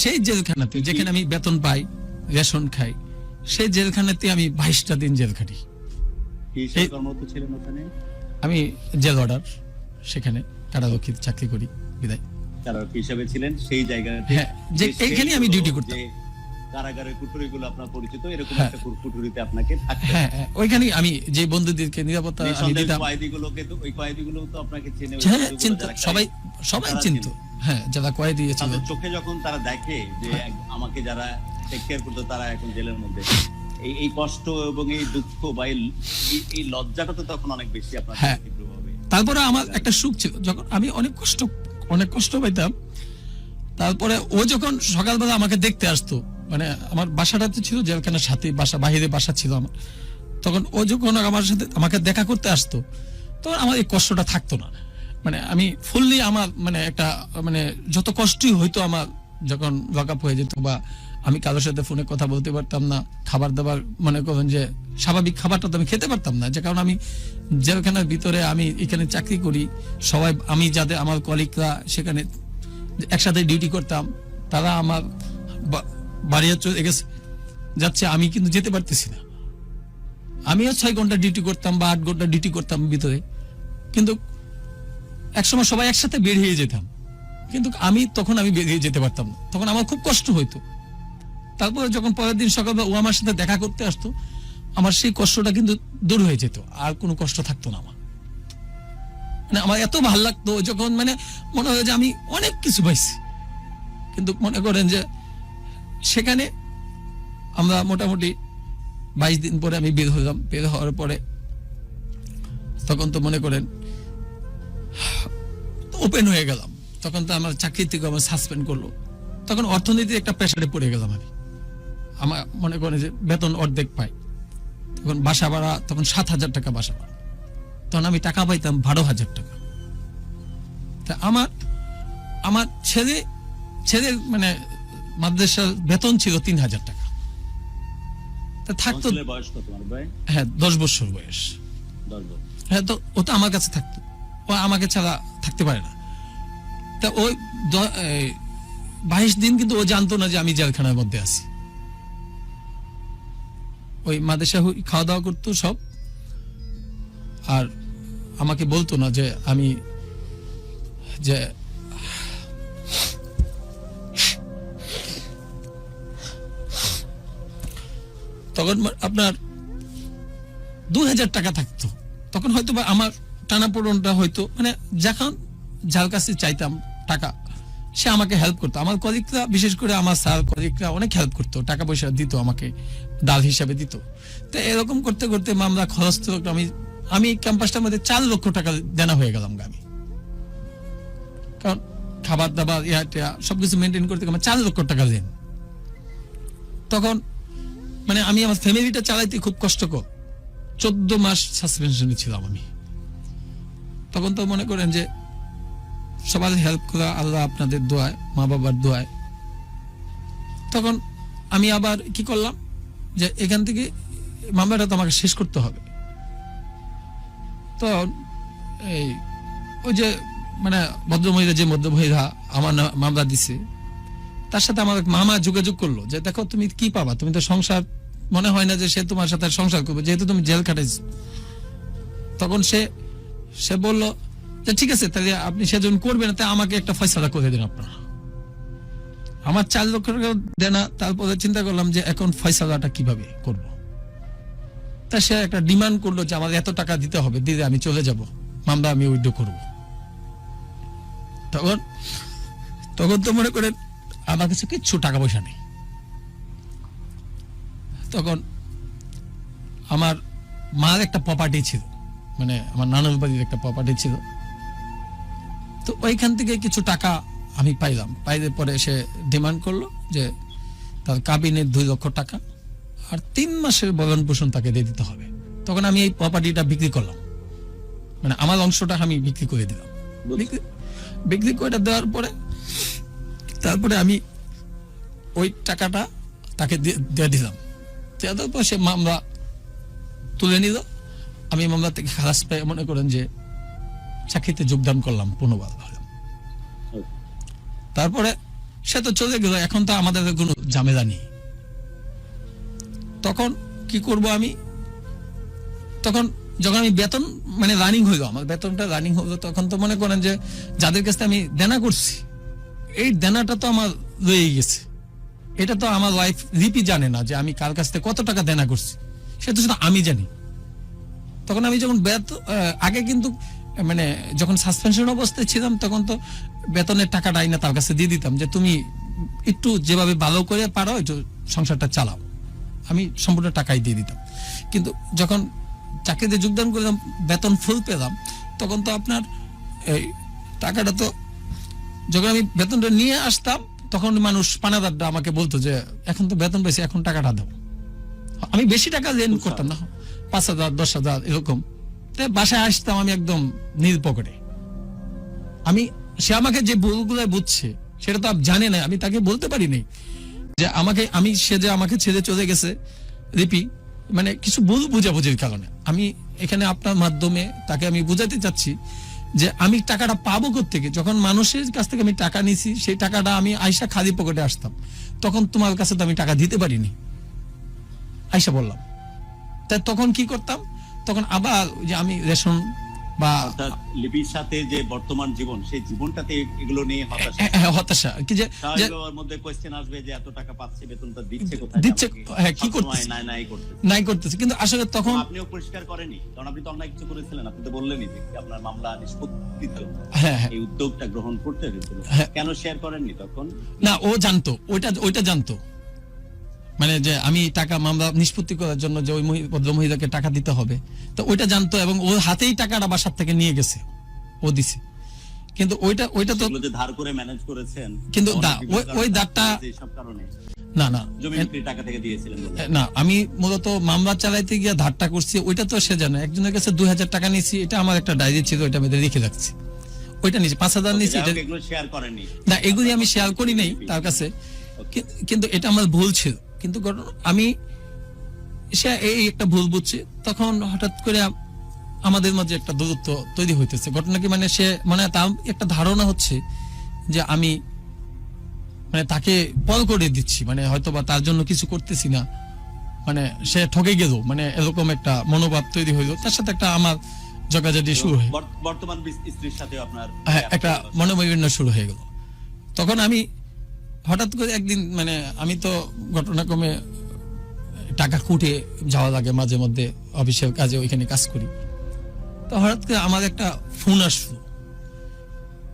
সেই জেলখানাতে যেখানে আমি বেতন পাই, রেশন খাই, সেই জেলখানাতে আমি 22টা দিন জেল খাটি। কি হিসেবে কর্মরত ছিলেন ওখানে? আমি জেল অর্ডার, সেখানে কারারক্ষীর চাকরি করি বিদায়। কারারক্ষী হিসেবে ছিলেন সেই জায়গাতে? হ্যাঁ, যে এখানে আমি ডিউটি করতাম। কারাগারের কুঠুরিগুলো আপনার পরিচিত, এরকম একটা কুঠুরিতে আপনাকে থাকতে, হ্যাঁ ওইখানে আমি যে বন্ধুদেরকে নিরাপত্তা আমি দিতাম। কয়েদিগুলোকে তো ওই কয়েদিগুলো তো আপনাকে চেনে, হ্যাঁ চিনতো, সবাই চিনতো। হ্যাঁ যারা কয়েদি ছিল, তাদের চোখে যখন তারা দেখে যে আমাকে যারা টেক কেয়ার করতো তারা এখন জেলের মধ্যে, এই কষ্ট এবং এই দুঃখ বা এই লজ্জাটা তো তখন অনেক বেশি আপনার তীব্রভাবে। তারপরে আমার একটা সুখ ছিল, যখন আমি অনেক কষ্ট পাইতাম। তারপরে ও যখন সকালবেলা আমাকে দেখতে আসতো, মানে আমার বাসাটা তো ছিল জেলখানার সাথে, বাহিরে বাসা ছিল আমার। তখন ও যখন আমার সাথে আমাকে দেখা করতে আসতো তখন আমার এই কষ্টটা থাকতো না। মানে আমি ফুললি আমার মানে একটা মানে যত কষ্টই হইতো আমার যখন লক আপ হয়ে যেত, বা আমি কারোর সাথে ফোনে কথা বলতে পারতাম না, খাবার দাবার মনে করেন যে স্বাভাবিক খাবারটা তো আমি খেতে পারতাম না, যে কারণ আমি জেলখানার ভিতরে আমি এখানে চাকরি করি, সবাই আমি যাদের আমার কলিগরা সেখানে একসাথে ডিউটি করতাম, তারা আমার বাড়ি চলে গেছে যাচ্ছে, আমি কিন্তু যেতে পারতেছি না। আমিও 6 ঘন্টা ডিউটি করতাম বা 8 ঘন্টা ডিউটি করতাম ভিতরে, কিন্তু একসময় সবাই একসাথে বের হয়ে যেতাম, কিন্তু আমি বের হয়ে যেতে পারতাম না। তখন আমার খুব কষ্ট হইতো। তারপরে যখন পরের দিন সকালে ও আমার সাথে দেখা করতে আসতো, আমার সেই কষ্টটা কিন্তু দূর হয়ে যেত, আর কোনো কষ্ট থাকতো না আমার। মানে আমার এত ভালো লাগতো যখন, মানে মনে হয় যে আমি অনেক কিছু পাইছি। কিন্তু মনে করেন যে সেখানে আমরা মোটামুটি 22 দিন পরে আমি বের হলাম। বের হওয়ার পরে তখন তো মনে করেন ওপেন হয়ে গেলাম। তখন তো আমার চাকরি থেকে আমার সাসপেন্ড করলো। তখন অর্থনীতির একটা প্রেসারে পড়ে গেলাম আমি। আমার মনে করেন যে বেতন অর্ধেক পাই, তখন বাসা ভাড়া তখন 7,000 টাকা বাসা ভাড়া, তখন আমি টাকা পাইতাম 12,000 টাকা। তা আমার ছেলে মানে মাদ্রাসার বেতন ছিল 3,000 টাকা। তা থাকতো, বয়স কত তোমার ভাই? হ্যাঁ 10 বছর বয়স। 10 বছর। হ্যাঁ, তো ও তো আমার কাছে থাকতো, ও আমাকে ছাড়া থাকতে পারে না। তা ওই 22 দিন কিন্তু ও জানতো না যে আমি জেলখানার মধ্যে আছি। ওই মাদ্রাসা খাওয়া দাওয়া করতো সব, আর আমাকে বলতো না যে আমি যে তখন আপনার 2,000 টাকা থাকতো। তখন হয়তো বা আমার টানাপোড়নটা হয়তো মানে যখন যার কাছে চাইতাম টাকা, সে আমাকে হেল্প করতো। আমার কলিগরা, বিশেষ করে আমার স্যার কলিগরা অনেক হেল্প করতো, টাকা পয়সা দিত আমাকে, ডাল হিসাবে দিত। তো এরকম করতে করতে মামলা খরচ তো আমি ক্যাম্পাসটার মধ্যে 4 লক্ষ টাকা দেনা হয়ে গেলাম আমি, কারণ খাবার দাবার সবকিছু মেনটেন করতে আমার 4 লক্ষ টাকা দেন। তখন মানে আমি আমার ফ্যামিলিটা চালাইতে খুব কষ্টকর। 14 মাস সাসপেনশনে ছিলাম আমি। তখন তো মনে করেন যে সবার হেল্প করা আল্লাহ আপনাদের দোয়ায়, মা বাবার দোয়ায়। তখন আমি আবার কি করলাম যে এখান থেকে মামলাটা তো আমাকে শেষ করতে হবে। তো এই ওই যে মানে ভদ্রমহিলা, যে ভদ্রমহিলা আমার মামলা দিছে, তার সাথে আমার এক মামা যোগাযোগ করলো যে দেখো তুমি কি পাবা, তুমি তো সংসার, মনে হয় না যে সে তোমার সাথে সংসার করবে যেহেতু তুমি জেল খাটাইছো। তখন সে বলল যে ঠিক আছে তাহলে আপনি সেজন করবেন, তাই আমাকে একটা ফয়সালা করে দিন আপনারা। আমার 4 লক্ষ টাকা দেনা। তারপরে চিন্তা করলাম যে এখন ফয়সালাটা কিভাবে করব। তা সে একটা ডিমান্ড করলো যে আমার এত টাকা দিতে হবে, দিলে আমি চলে যাব, মামলা আমি উইথড্র করব। তখন তো মনে করেন আমার কাছে কিচ্ছু টাকা পয়সা নেই। তখন আমার মার একটা প্রপার্টি ছিল, মানে আমার নানুর বাড়ির একটা প্রপার্টি ছিল। তো ওইখান থেকে কিছু টাকা আমি পাইলাম। পাইলে পরে সে ডিমান্ড করলো যে তার কাবিনের 2 লক্ষ টাকা আর 3 মাসের ভরণ পোষণ তাকে দিয়ে দিতে হবে। তখন আমি এই প্রপার্টিটা বিক্রি করলাম, মানে আমার অংশটা আমি বিক্রি করে দিলাম। বিক্রি করে দেওয়ার পরে তারপরে আমি ওই টাকাটা তাকে দিয়ে দিলাম। দেওয়ার পর সে মামলা তুলে নিল। আমি মামলা থেকে খালাস পেয়ে মনে করেন যে চাকরিতে যোগদান করলাম, পুনর্বার হলাম। তারপরে সে তো চলে গেল, এখন তো আমাদের কোনো ঝামেলা নেই। তখন কি করব আমি, তখন যখন আমি বেতন মানে রানিং হইলো, আমার বেতনটা রানিং হলো, তখন তো মনে করেন যে যাদের কাছে আমি দেনা করছি এই দেনাটা তো আমার রয়ে গেছে। এটা তো আমার ওয়াইফ রিপি জানে না যে আমি কার কাছ থেকে কত টাকা দেনা করছি, সেটা শুধু আমি জানি। তখন আমি যখন আগে কিন্তু মানে যখন সাসপেনশন অবস্থায় ছিলাম তখন তো বেতনের টাকাটা আইনা তার কাছে দিয়ে দিতাম যে তুমি একটু যেভাবে ভালো করে পারো একটু সংসারটা চালাও, আমি সম্পূর্ণ টাকাই দিয়ে দিতাম। কিন্তু যখন চাকরিতে যোগদান করলাম, বেতন ফুল পেলাম, তখন তো আপনার এই টাকাটা তো যখন আমি বেতনটা নিয়ে আসতাম তখন মানুষ পানাদারটা আমাকে বলতো যে এখন তো বেতন পেয়েছি, এখন টাকাটা দাও। আমি বেশি টাকা লেন করতাম না, 5,000 10,000 এরকম। বাসায় আসতাম আমি একদম নিজ পকেটে। সে আমাকে যে ভুলগুলো বুঝছে সেটা তো জানে না, আমি তাকে বলতে পারিনি যে সে যে আমাকে ছেড়ে চলে গেছে রিপি, মানে কিছু ভুল বুঝাবুঝির কারণে। আমি এখানে আপনার মাধ্যমে তাকে আমি বুঝাতে চাচ্ছি যে আমি টাকাটা পাবো কোত্থেকে। যখন মানুষের কাছ থেকে আমি টাকা নিছি সেই টাকাটা আমি আয়সা খালি পকেটে আসতাম, তখন তোমার কাছে তো আমি টাকা দিতে পারিনি, আয়সা বললাম। তাই তখন কি করতাম, তখন আবার যে আমি রেশন বা লিপির সাথে যে বর্তমান জীবন, সেই জীবনটাতে এগুলো নিয়ে হতাশা কি যে ওর মধ্যে কোশ্চেন আসবে যে এত টাকা পাচ্ছে, বেতনটা দিচ্ছে কোথায়, দিচ্ছে কি করতেছে, নাই করতেছে। কিন্তু আসলে তখন আপনিও পরিষ্কার করেনি, কারণ আপনি তো অন্য কিছু করেছিলেন। আপনি তো বললেনই যে আপনার মামলা নিষ্পত্তি হলো, এই উদ্যোগটা গ্রহণ করতে হয়েছিল, কেন শেয়ার করেননি তখন? না, ও জানতো, ওইটা জানতো, মানে যে আমি টাকা মামলা নিষ্পত্তি করার জন্য যে ওই ভদ্রমহিলাকে টাকা দিতে হবে, তো ওইটা জানতো এবং ওর হাতেই টাকাটা বাসার থেকে নিয়ে গেছে, ও দিছে। কিন্তু ওইটা তো ধার করে ম্যানেজ করেছেন, কিন্তু ওই দাঁড়টা সব কারণে না জমি বিক্রির টাকা থেকে দিয়েছিলেন না, আমি মূলত মামলা চালাইতে গিয়ে ধারটা করছি, ওইটা তো সে জানে। একজনের কাছে 2,000 টাকা নিয়েছি, এটা আমার একটা ডায়েরি ছিল, এটা আমি রেখে রাখছি। ওইটা নিয়েছি 5,000 নিয়েছি, এগুলো শেয়ার করেননি। না, এগুলি আমি শেয়ার করি নাই তার কাছে, কিন্তু এটা আমার ভুল ছিল। কিন্তু আমি সে এই একটা ভুল বুঝছি, তখন হঠাৎ করে আমাদের মাঝে একটা দূরত্ব তৈরি হইতেছে। ঘটনা কি, মানে সে মানে তার একটা ধারণা হচ্ছে যে আমি মানে তাকে পল করে দিচ্ছি, মানে হয়তো বা তার জন্য কিছু করতেছি না, মানে সে ঠকে গেল, মানে এরকম একটা মনোভাব তৈরি হইলো। তার সাথে একটা আমার জগাজগি শুরু হয়, বর্তমান স্ত্রীর সাথে আপনার একটা মনোমালিন্য শুরু হয়ে গেল। তখন আমি হঠাৎ করে একদিন, মানে আমি তো ঘটনাক্রমে টাকা কুটে যাওয়া লাগে মাঝে মধ্যে অফিসের কাজে, ওইখানে কাজ করি। তো হঠাৎ করে আমার একটা ফোন আসলো,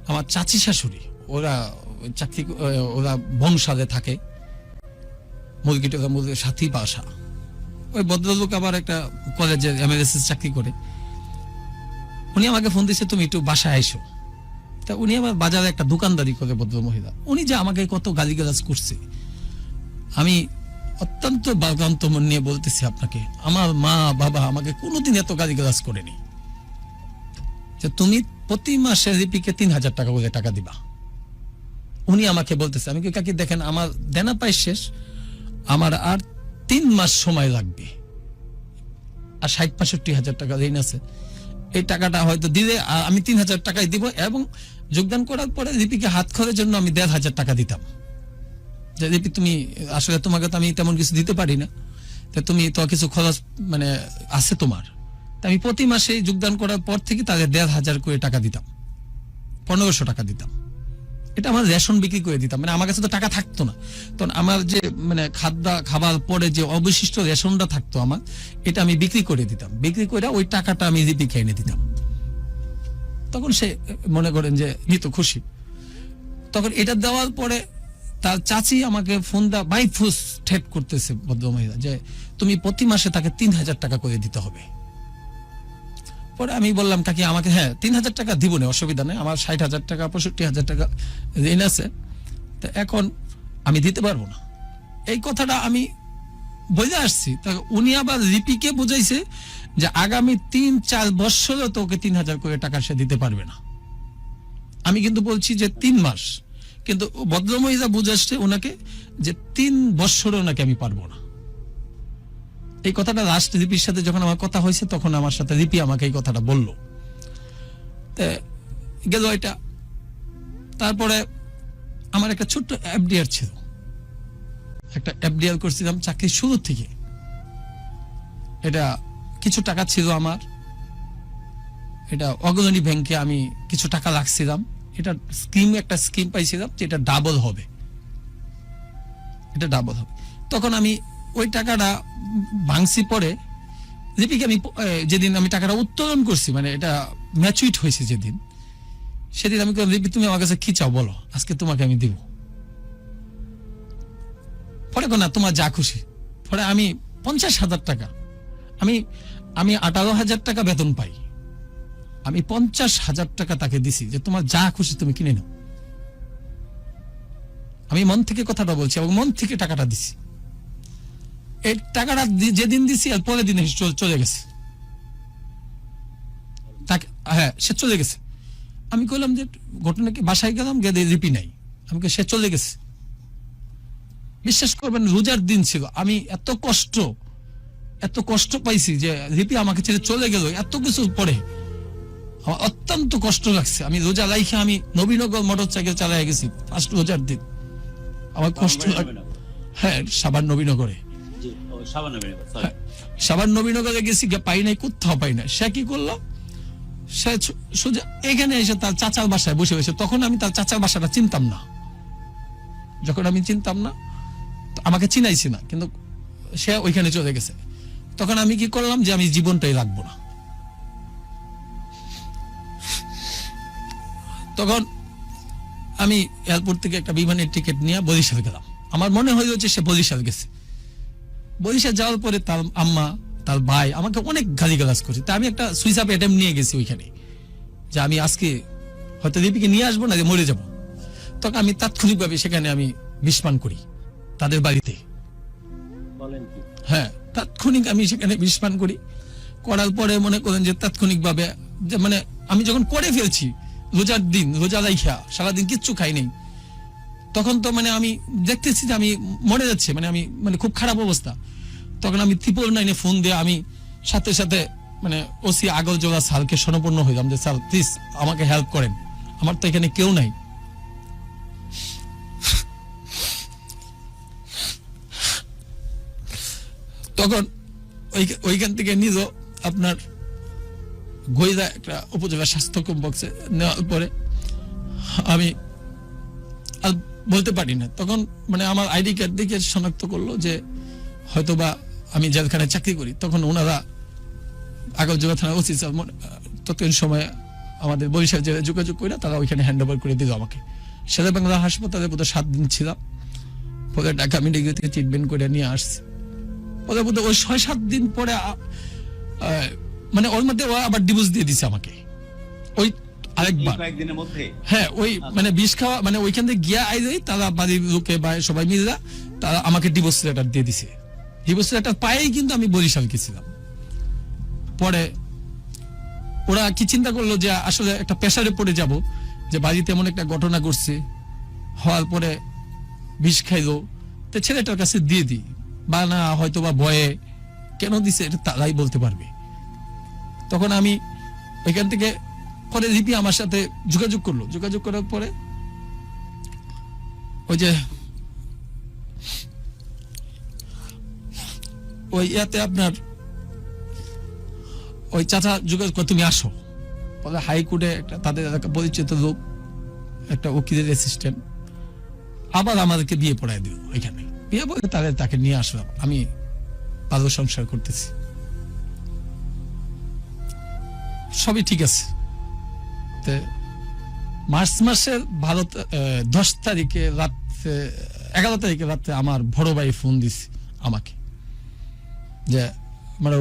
আমার চাচি শাশুড়ি, ওরা চাকরি, ওরা বংশালে থাকে, মুরগিটা মুরগির সাথী বাসা। ওই ভদ্রলোক আবার একটা কলেজে এমএলএসএস চাকরি করে। উনি আমাকে ফোন দিচ্ছে তুমি একটু বাসায় আইসো। তা উনি আবার বাজারে একটা দোকানদারি করে ভদ্র মহিলা, উনি যে আমাকে কত গালিগালাজ করছে, আমি অত্যন্ত বাগান্ত মন নিয়ে বলতেছি আপনাকে, আমার মা বাবা আমাকে কোনোদিন এত গালিগালাজ করেনি। যে তুমি প্রতি মাসে রিপিকে 3,000 টাকা করে টাকা দিবা। উনি আমাকে বলতেছে, আমি কি কাকি দেখেন আমার দেনা পাই শেষ, আমার আর 3 মাস সময় লাগবে, আর 60-65,000 টাকা ঋণ আছে, এই টাকাটা হয়তো দিলে আমি 3,000 টাকাই দিব, এবং যোগদান করার পরে রিপিকে হাত খরচের জন্য আমি 1,500 টাকা দিতাম, যে রিপি তুমি আসলে তোমাকে তো আমি তেমন কিছু দিতে পারি না, তা তুমি তো কিছু খরচ মানে আছে তোমার, তা আমি প্রতি মাসে যোগদান করার পর থেকে তাদের 1,500 করে টাকা দিতাম, 1,500 টাকা দিতাম। এটা আমার রেশন বিক্রি করে দিতাম, মানে আমার কাছে তো টাকা থাকতো না, তখন আমার যে মানে খাবার পরে যে অবশিষ্ট রেশনটা থাকতো আমার, এটা আমি বিক্রি করে দিতাম, বিক্রি করে ওই টাকাটা আমি রিপিকে এনে দিতাম। তখন সে মনে করেন যে নিত খুশি। তখন এটা দেওয়ার পরে তার চাচি আমাকে ফোন দা বাই ফুস ঠেট করতেছে ভদ্রমহিলা, যে তুমি প্রতি মাসে তাকে 3,000 টাকা করে দিতে হবে। পরে আমি বললাম কাকি আমাকে, হ্যাঁ 3,000 টাকা দিব না, অসুবিধা নেই, আমার 60,000 টাকা 65,000 টাকা ঋণ আছে, তো এখন আমি দিতে পারবো না। এই কথাটা আমি বুঝে আসছি। উনি আবার রিপিকে বুঝাইছে যে আগামী 3-4 বছরও তোকে 3,000 করে টাকা সে দিতে পারবে না। আমি কিন্তু বলছি যে 3 মাস, কিন্তু ভদ্রমহিলা বুঝাচ্ছে ওনাকে যে 3 বছরও নাকি আমি পারবো না। এই কথাটা লাস্ট রিপির সাথে যখন আমার কথা হয়েছে, তখন আমার সাথে রিপি আমাকে এই কথাটা বলল, গেল এটা। তারপরে আমার একটা ছোট্ট এফডিআর ছিল, একটা এফডিআর করছিলাম চাকরির শুরু থেকে, এটা কিছু টাকা ছিল আমার, এটা অগ্রণী ব্যাংকে আমি কিছু টাকা রাখছিলাম, এটা একটা স্কিম পাইছিলাম যে এটা ডাবল হবে, এটা ডাবল হবে। তখন আমি ওই টাকাটা ভাঙছি, পরে রিপিকে আমি যেদিন আমি টাকাটা উত্তোলন করছি, মানে এটা ম্যাচুইট হয়েছে যেদিন, সেদিন আমি রিপি তুমি আমার কাছে কি চাও বলো, আজকে তোমাকে আমি দিব। পরে না তোমার যা খুশি। পরে আমি 50,000 টাকা, আমি 18,000 টাকা বেতন পাই, আমি 50,000 টাকা তাকে দিছি যে তোমার যা খুশি তুমি কিনে নাও। আমি মন থেকে কথাটা বলছি এবং মন থেকে টাকাটা দিছি। এই টাকাটা যেদিন দিছি আর পরের দিনে চলে গেছে, তাকে, হ্যাঁ সে চলে গেছে। আমি কইলাম যে ঘটনা কি, বাসায় গেলাম, গেলে রিপি নাই, আমি সে চলে গেছে। বিশ্বাস করবেন রোজার দিন ছিল, আমি এত কষ্ট পাইছি যে রিপি আমাকে ছেড়ে চলে গেল, এত কিছু পরে আমার অত্যন্ত কষ্ট লাগছে। আমি রোজা রাইখে আমি নবীনগর মোটরসাইকেল চালায় গেছি ফার্স্ট রোজার দিন, আমার কষ্ট লাগে। হ্যাঁ সাবান নবীনগরে, সাবান নবীনগরে গেছি, পাই নাই, কোথাও পাই না। সে কি করলো, সে সোজা এখানে এসে তার চাচার বাসায় বসে গেছে। তখন আমি তার চাচার বাসাটা চিনতাম না, যখন আমি চিনতাম না, আমাকে চিনাইছি না, কিন্তু সে ওইখানে চলে গেছে। তখন আমি কি করলাম যে আমি জীবনটাই রাখবো না। তখন আমি এয়ারপোর্ট থেকে একটা বিমানের টিকিট নিয়ে বরিশাল গেলাম। আমার মনে হইল যে সে বরিশাল গেছে। বরিশাল যাওয়ার পরে তার আম্মা, তার ভাই আমাকে অনেক গালিগালাজ করছে। তা আমি একটা সুইচ আপ অ্যাটেম্প নিয়ে গেছি ওইখানে, যে আমি আজকে হয়তো রিপিকে নিয়ে আসবো না, যে মরে যাব। তখন আমি তাৎক্ষণিকভাবে সেখানে আমি বিস্মান করি তাদের বাড়িতে। হ্যাঁ তাৎক্ষণিক আমি সেখানে বিস্মান করি। করার পরে মনে করেন যে তাৎক্ষণিকভাবে, যে মানে আমি যখন করে ফেলছি, রোজার দিন, রোজা রাইখা সারাদিন কিচ্ছু খাই নেই, তখন তো মানে আমি দেখতেছি যে আমি মরে যাচ্ছে, মানে আমি মানে খুব খারাপ অবস্থা। তখন আমি 999 ফোন দিয়ে আমি সাথে সাথে মানে ওসি আগরজোড়া স্যারকে শরণাপন্ন হইলাম যে স্যার প্লিজ আমাকে হেল্প করেন, আমার তো এখানে কেউ নাই। তখন ওইখান থেকে নিল আপনার গইরা একটা উপজেলা স্বাস্থ্য কমপ্লেক্সে নেওয়ার পরে আমি আর বলতে পারি না। তখন মানে আমার আইডি কার্ড দেখে শনাক্ত করলো যে হয়তোবা আমি যেখানে চাকরি করি। তখন ওনারা আগরজোড়া থানা ওসি ততদিন সময় আমাদের বরিশাল জেলায় যোগাযোগ করে তারা ওইখানে হ্যান্ড ওভার করে দিল আমাকে। শেরে বাংলা হাসপাতালে বোধহয় 7 দিন ছিলাম। পরে ঢাকা মেডিকেল থেকে ট্রিটমেন্ট করে নিয়ে আসছি। পরে বোধহয় ওই 6-7 দিন পরে মানে ওর মধ্যে ও আবার ডিভোর্স দিয়ে দিছে আমাকে ওই আরেকবার। হ্যাঁ ওই মানে বিষ খাওয়া, মানে ওইখান থেকে গিয়া আইলেই তারা বাড়ির লোকে বা সবাই মিলে তারা আমাকে ডিভোর্স লেটার দিয়ে দিছে। ডিভোর্স লেটার পায়েই কিন্তু আমি বরিশাল গেছিলাম। পরে ওরা কি চিন্তা করলো যে আসলে একটা প্রেসারে পড়ে যাব, যে বাড়িতে এমন একটা ঘটনা ঘটছে, হওয়ার পরে বিষ খাইলো, তো ছেলেটার কাছে দিয়ে দিই, বা না হয়তো বা ভয়ে কেন দিছে এটা তারাই বলতে পারবে। তখন আমি ওইখান থেকে পরে রিপি আমার সাথে যোগাযোগ করলো, যোগাযোগ করার পরে ওই যে ওই ইয়াতে আপনার ওই চাচা যোগাযোগ করে, তুমি আসো বলে হাইকোর্টে একটা তাদের একটা পরিচিত লোক, একটা উকিলের অ্যাসিস্ট্যান্ট, আবার আমাদেরকে বিয়ে পড়ায় দিল। এখানে বিয়ে পড়ে তাকে নিয়ে আসলাম, আমি ভালো সংসার করতেছি, সবই ঠিক আছে। মার্চ মাসের 10 তারিখে রাত্রে 11 তারিখে রাত্রে আমার বড় ভাই ফোন দিছে আমাকে, যে মানে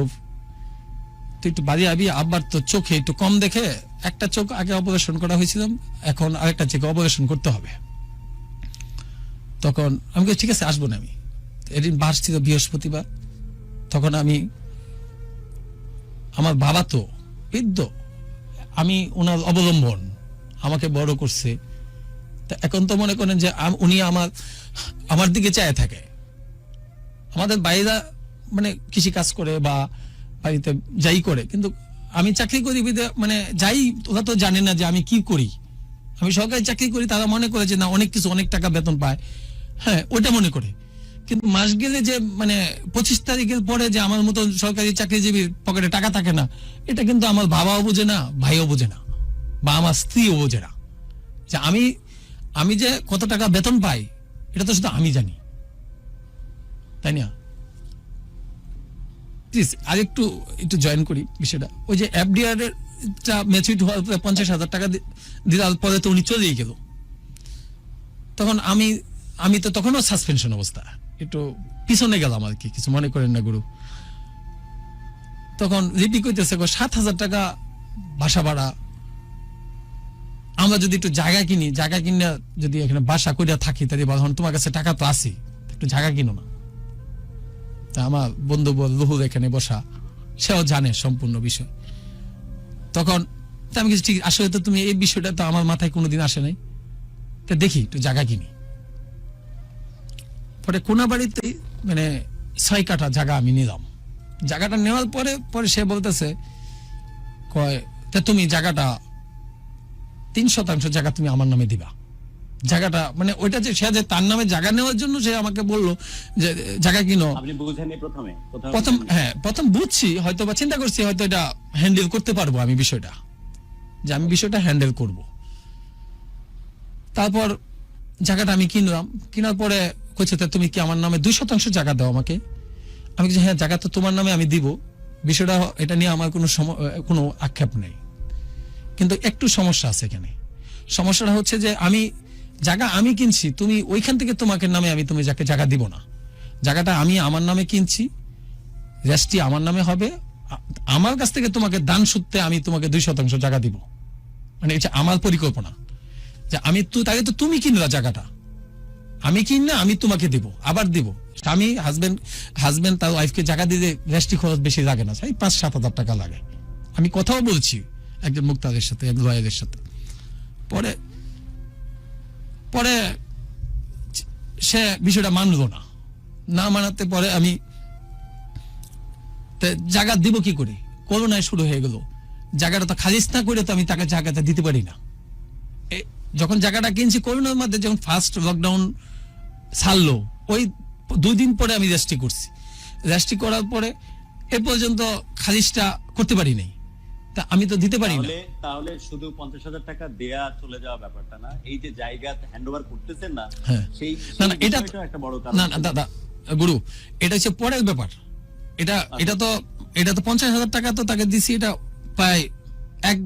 তুই একটু বাড়ি আবি, আব্বার তো চোখে একটু কম দেখে, একটা চোখ আগে অপারেশন করা হয়েছিল, এখন আরেকটা চোখে অপারেশন করতে হবে। তখন আমি ঠিক আছে আসবো না। আমি এদিন বার ছিল বৃহস্পতিবার, তখন আমি আমার বাবা তো বৃদ্ধ, আমি ওনার অবলম্বন, আমাকে বড় করছে, তা এখন তো মনে করেন যে উনি আমার দিকে চায় থাকে। আমাদের বাইরা মানে কৃষি কাজ করে বা বাড়িতে যাই করে, কিন্তু আমি চাকরি করি মানে যাই, ওরা তো জানে না যে আমি কি করি। আমি সরকারি চাকরি করি, তারা মনে করে যে না অনেক কিছু, অনেক টাকা বেতন পায়, হ্যাঁ ওটা মনে করে। কিন্তু মাস গেলে যে মানে 25 তারিখের পরে যে আমার মতো সরকারি চাকরিজীবীর পকেটে টাকা থাকে না, এটা কিন্তু আমার বাবাও বোঝে না, ভাইও বোঝে না, বা আমার স্ত্রীও বোঝে না। যে আমি যে কত টাকা বেতন পাই এটা তো শুধু আমি জানি, তাই না? প্লিজ আর একটু জয়েন করি বিষয়টা। ওই যে এফডিআর এর ম্যাচুরিটি হওয়ার পরে 50,000 টাকা দেওয়ার পরে তো উনি চলেই গেল। তখন আমি তো তখনও সাসপেনশন অবস্থা, একটু পিছনে গেলাম আর কি, কিছু মনে করেন না গুরু। তখন রিপি কইতেছে 7,000 টাকা বাসা ভাড়া, আমরা যদি একটু জায়গা কিনি, জায়গা কিনে যদি এখানে বাসা করিয়া থাকি, তাহলে বলুন তোমার কাছে টাকা তো আছে, একটু জায়গা কিনো না। তা আমার বন্ধু লুহুর এখানে বসা, সেও জানে সম্পূর্ণ বিষয়। তখন আমি কিছু ঠিক, আসলে তো তুমি এই বিষয়টা তো আমার মাথায় কোনোদিন আসে নাই, তা দেখি একটু জায়গা কিনি। পরে কোনাবাড়িতে মানে 6 কাঠা জায়গা আমি নিলাম। জায়গাটা নেওয়ার পরে সে বলতেছে কয় তা তুমি জায়গাটা 3% জায়গা তুমি আমার নামে দিবা। জায়গাটা মানে ওইটা যে সে যে তার নামে জায়গা নেওয়ার জন্য সে আমাকে বললো যে জায়গা কিনো। আপনি বুঝেননি প্রথম বুঝছি, হয়তো বা চিন্তা করছি হয়তো এটা হ্যান্ডেল করতে পারবো আমি বিষয়টা, যে আমি বিষয়টা হ্যান্ডেল করব। তারপর জায়গাটা আমি কিনলাম, কেনার পরে কইছে তুমি কি আমার নামে 2% জায়গা দাও আমাকে। আমি বলছি হ্যাঁ জায়গা তো তোমার নামে আমি দিব, বিষয়টা এটা নিয়ে আমার কোনো আক্ষেপ নেই, কিন্তু একটু সমস্যা আছে এখানে। সমস্যাটা হচ্ছে যে জায়গা আমি কিনছি, তুমি ওইখান থেকে তোমাকে নামে আমি তুমি যাকে জায়গা দিব না। জায়গাটা আমি আমার নামে কিনছি, রেস্টটি আমার নামে হবে, আমার কাছ থেকে তোমাকে দান সূত্রে আমি তোমাকে 2% জায়গা দিব। মানে এটা আমার পরিকল্পনা যে তাকে তো তুমি কিনলা জায়গাটা, আমি কিনা আমি তোমাকে দিব, আবার দিব। আমি হাজবেন্ড তার ওয়াইফকে জায়গা দিতে রেস্ট্রি খরচ বেশি লাগে না, 5-7 হাজার টাকা লাগে। আমি কথাও বলছি একজন মুক্তাদের সাথে, এক লয়ারের সাথে। পরে সে বিষয়টা মানলো না মানাতে পরে আমি জায়গা দিব কি করে, করোনায় শুরু হয়ে গেল। জায়গাটা তো খারিজ না করে তো আমি তাকে জায়গাটা দিতে পারি না। যখন জায়গাটা কিনছি করোনার মধ্যে, যখন ফার্স্ট লকডাউন ছাড়লো, ওই 2 দিন পরে আমি রেজিস্ট্রি করছি। রেজিস্ট্রি করার পরে এ পর্যন্ত খারিজটা করতে পারি নাই, তা আমি তো দিতে পারি না। তাহলে শুধু 50,000 টাকা দেয়া চলে যাওয়া ব্যাপারটা না, এই যে জায়গা হ্যান্ডওভার করতেছেন না, সেই না এটা একটা বড় কারণ। না দাদা গুরু, এটা হচ্ছে পরের ব্যাপার। এটা তো 50,000 টাকা তো তাকে দিছি, এটা প্রায়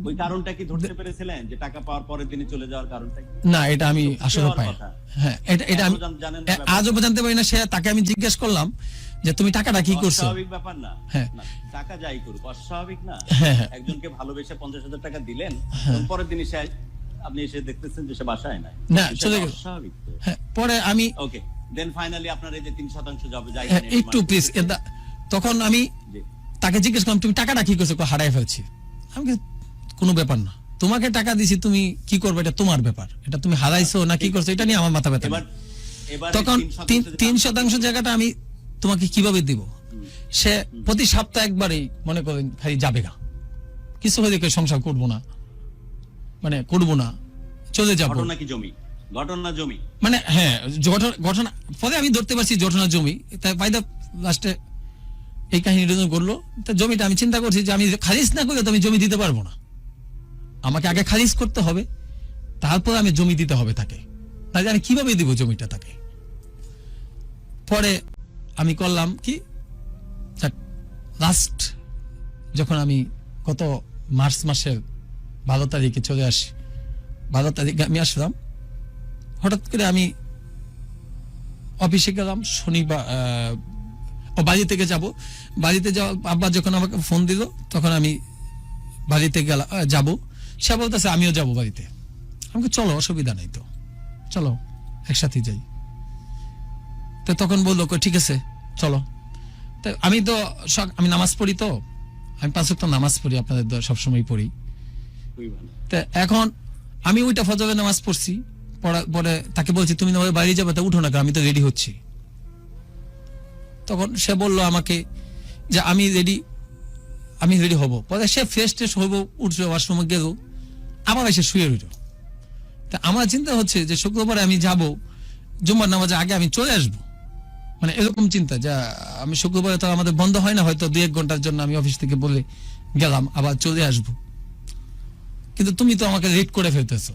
ওই কারণটা কি ধরতে পেরেছিলেন যে টাকা পাওয়ার পরে তিনি চলে যাওয়ার কারণটা কি? না এটা আমি আসলে পাই, হ্যাঁ এটা আমি আজও জানতে পারি না। সে তাকে আমি জিজ্ঞেস করলাম যে তুমি টাকাটা কি করছো। অস্বাভাবিক ব্যাপার না, হ্যাঁ টাকা যাই করুক অস্বাভাবিক না। হ্যাঁ একজনকে ভালোবেসে 50,000 টাকা দিলেন, পরের দিন আপনি এসে দেখতেছেন যে সে বাসায় নাই, না চলে গেল। অস্বাভাবিক। হ্যাঁ পরে আমি ওকে দেন ফাইনালি আপনার এই যে 3% যাবে যাই একটু প্লিজ, তখন আমি তাকে জিজ্ঞেস করলাম তুমি টাকাটা কি করছো, হারাই ফেলছি। আমি কোনো ব্যাপার না, তোমাকে টাকা দিছি, তুমি কি করবে এটা তোমার ব্যাপার, এটা তুমি হারাইছো না কি করছো এটা নিয়ে আমার মাথা ব্যথা নেই। এবার তখন 3% জায়গাটা আমি তোমাকে কিভাবে দিব? সে প্রতি সপ্তাহে একবারই মনে করেন খালি যাবে গা, কিছু হয়ে দেখে সংসার করবো না, মানে করবো না, চলে যাবো। ঘটনা কি জমি, ঘটনা জমি, মানে হ্যাঁ ঘটনা পরে আমি ধরতে পারছি ঘটনা জমি, তাই বাইদা লাস্টে এই কাহিনীটা করলো। তা জমিটা আমি চিন্তা করছি যে আমি খারিজ না করলে তো আমি জমি দিতে পারবো না, আমাকে আগে খারিজ করতে হবে, তারপর আমি জমি দিতে হবে তাকে, তাহলে আমি কিভাবে দিব জমিটা তাকে? পরে আমি করলাম কি, লাস্ট যখন আমি গত মার্চ মাসের 12 তারিখে চলে আসি, 12 তারিখে আমি আসলাম, হঠাৎ করে আমি অফিসে গেলাম, শনিবার বাড়ি থেকে যাব, বাড়িতে যাওয়া আব্বা যখন আমাকে ফোন দিল তখন আমি বাড়িতে গেলাম, যাবো, সে বলতেছে আমিও যাবো বাড়িতে। আমাকে চলো, অসুবিধা নেই তো, চলো একসাথে যাই। তো তখন বললো ঠিক আছে চলো। তো আমি তো আমি নামাজ পড়ি, তো আমি 5 ওয়াক্ত নামাজ পড়ি, আপনাদের সবসময় পড়ি। খুবই ভালো। তো এখন আমি ওইটা ফজরের নামাজ পড়ছি, পরে তাকে বলছি তুমি না বাইরে যাবে, তা উঠো না, আমি তো রেডি হচ্ছি। তখন সে বলল আমাকে যে আমি রেডি হব। পরে সে ফ্রেশ ট্রেশ হবো, উঠছে, ওয়াশরুমে গেল, আবার এসে শুয়ে রইল। তা আমার চিন্তা হচ্ছে যে শুক্রবারে আমি যাব, জুম্মার নামাজে আগে আমি চলে আসবো, মানে এরকম চিন্তা যে আমি শুক্রবারে তো আমাদের বন্ধ হয় না, হয়তো 2-1 ঘন্টার জন্য আমি অফিস থেকে বলে গেলাম, আবার চলে আসবো, কিন্তু তুমি তো আমাকে লেট করে ফেলতেছো।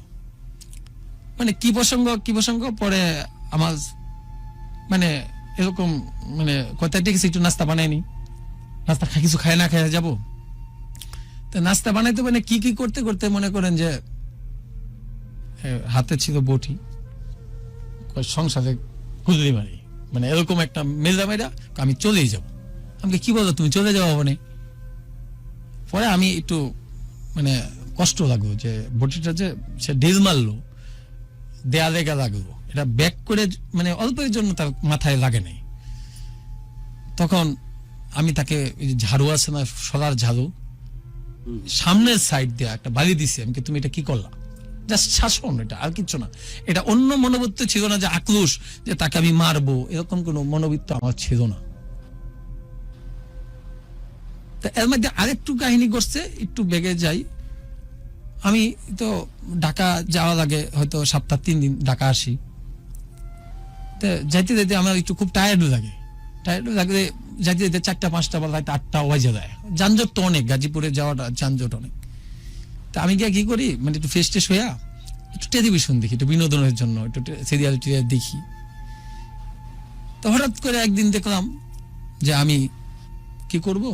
মানে কি প্রসঙ্গ পরে আমার মানে এরকম মানে কথা, ঠিক আছে একটু নাস্তা বানাইনি, নাস্তা কিছু খায় না খায় যাবো। তো নাস্তা বানাইতে মানে কি করতে করতে মনে করেন যে হাতে ছিল বটি, সংসারে কুজলি মারি, মানে এরকম একটা মেজামেরা, আমি চলেই যাব। আমাকে কি বলো তুমি চলে যাবো মানে? পরে আমি একটু মানে কষ্ট লাগলো যে বটিটা যে সে ঢিল মারলো, দেয়ালে গা লাগলো, এটা ব্যাক করে মানে অল্পের জন্য তার মাথায় লাগে নাই। তখন আমি তাকে ঝাড়ু আছে না, সরার ঝাড়ু, সামনের সাইড দিয়ে একটা বাড়ি দিছি। আমি তুমি এটা কি করলা? জাস্ট শাসন, এটা আর কিচ্ছু না। এটা অন্য মনোবৃত্তি ছিল না যে আক্রোশ, যে তাকে আমি মারবো, এরকম কোন মনোবৃত্তি আমার ছিল না। এর মধ্যে আরেকটু কাহিনী করছে, একটু বেগে যাই। আমি তো ঢাকা যাওয়ার আগে হয়তো সপ্তাহ 3 দিন ঢাকা আসি, তো যাইতে যাইতে আমার একটু খুব টায়ার্ড লাগলে যাইতে যাইতে 4টা-5টা বা রাত 8টা বাজে যায়। যানজট তো অনেক, গাজীপুরে যাওয়াটা যানজট অনেক। তা আমি গিয়ে কি করি, মানে একটু ফ্রেশ ট্রেশ হইয়া একটু টেলিভিশন দেখি, একটু বিনোদনের জন্য একটু সিরিয়াল টিরিয়াল দেখি। তো হঠাৎ করে একদিন দেখলাম যে আমি কি করব,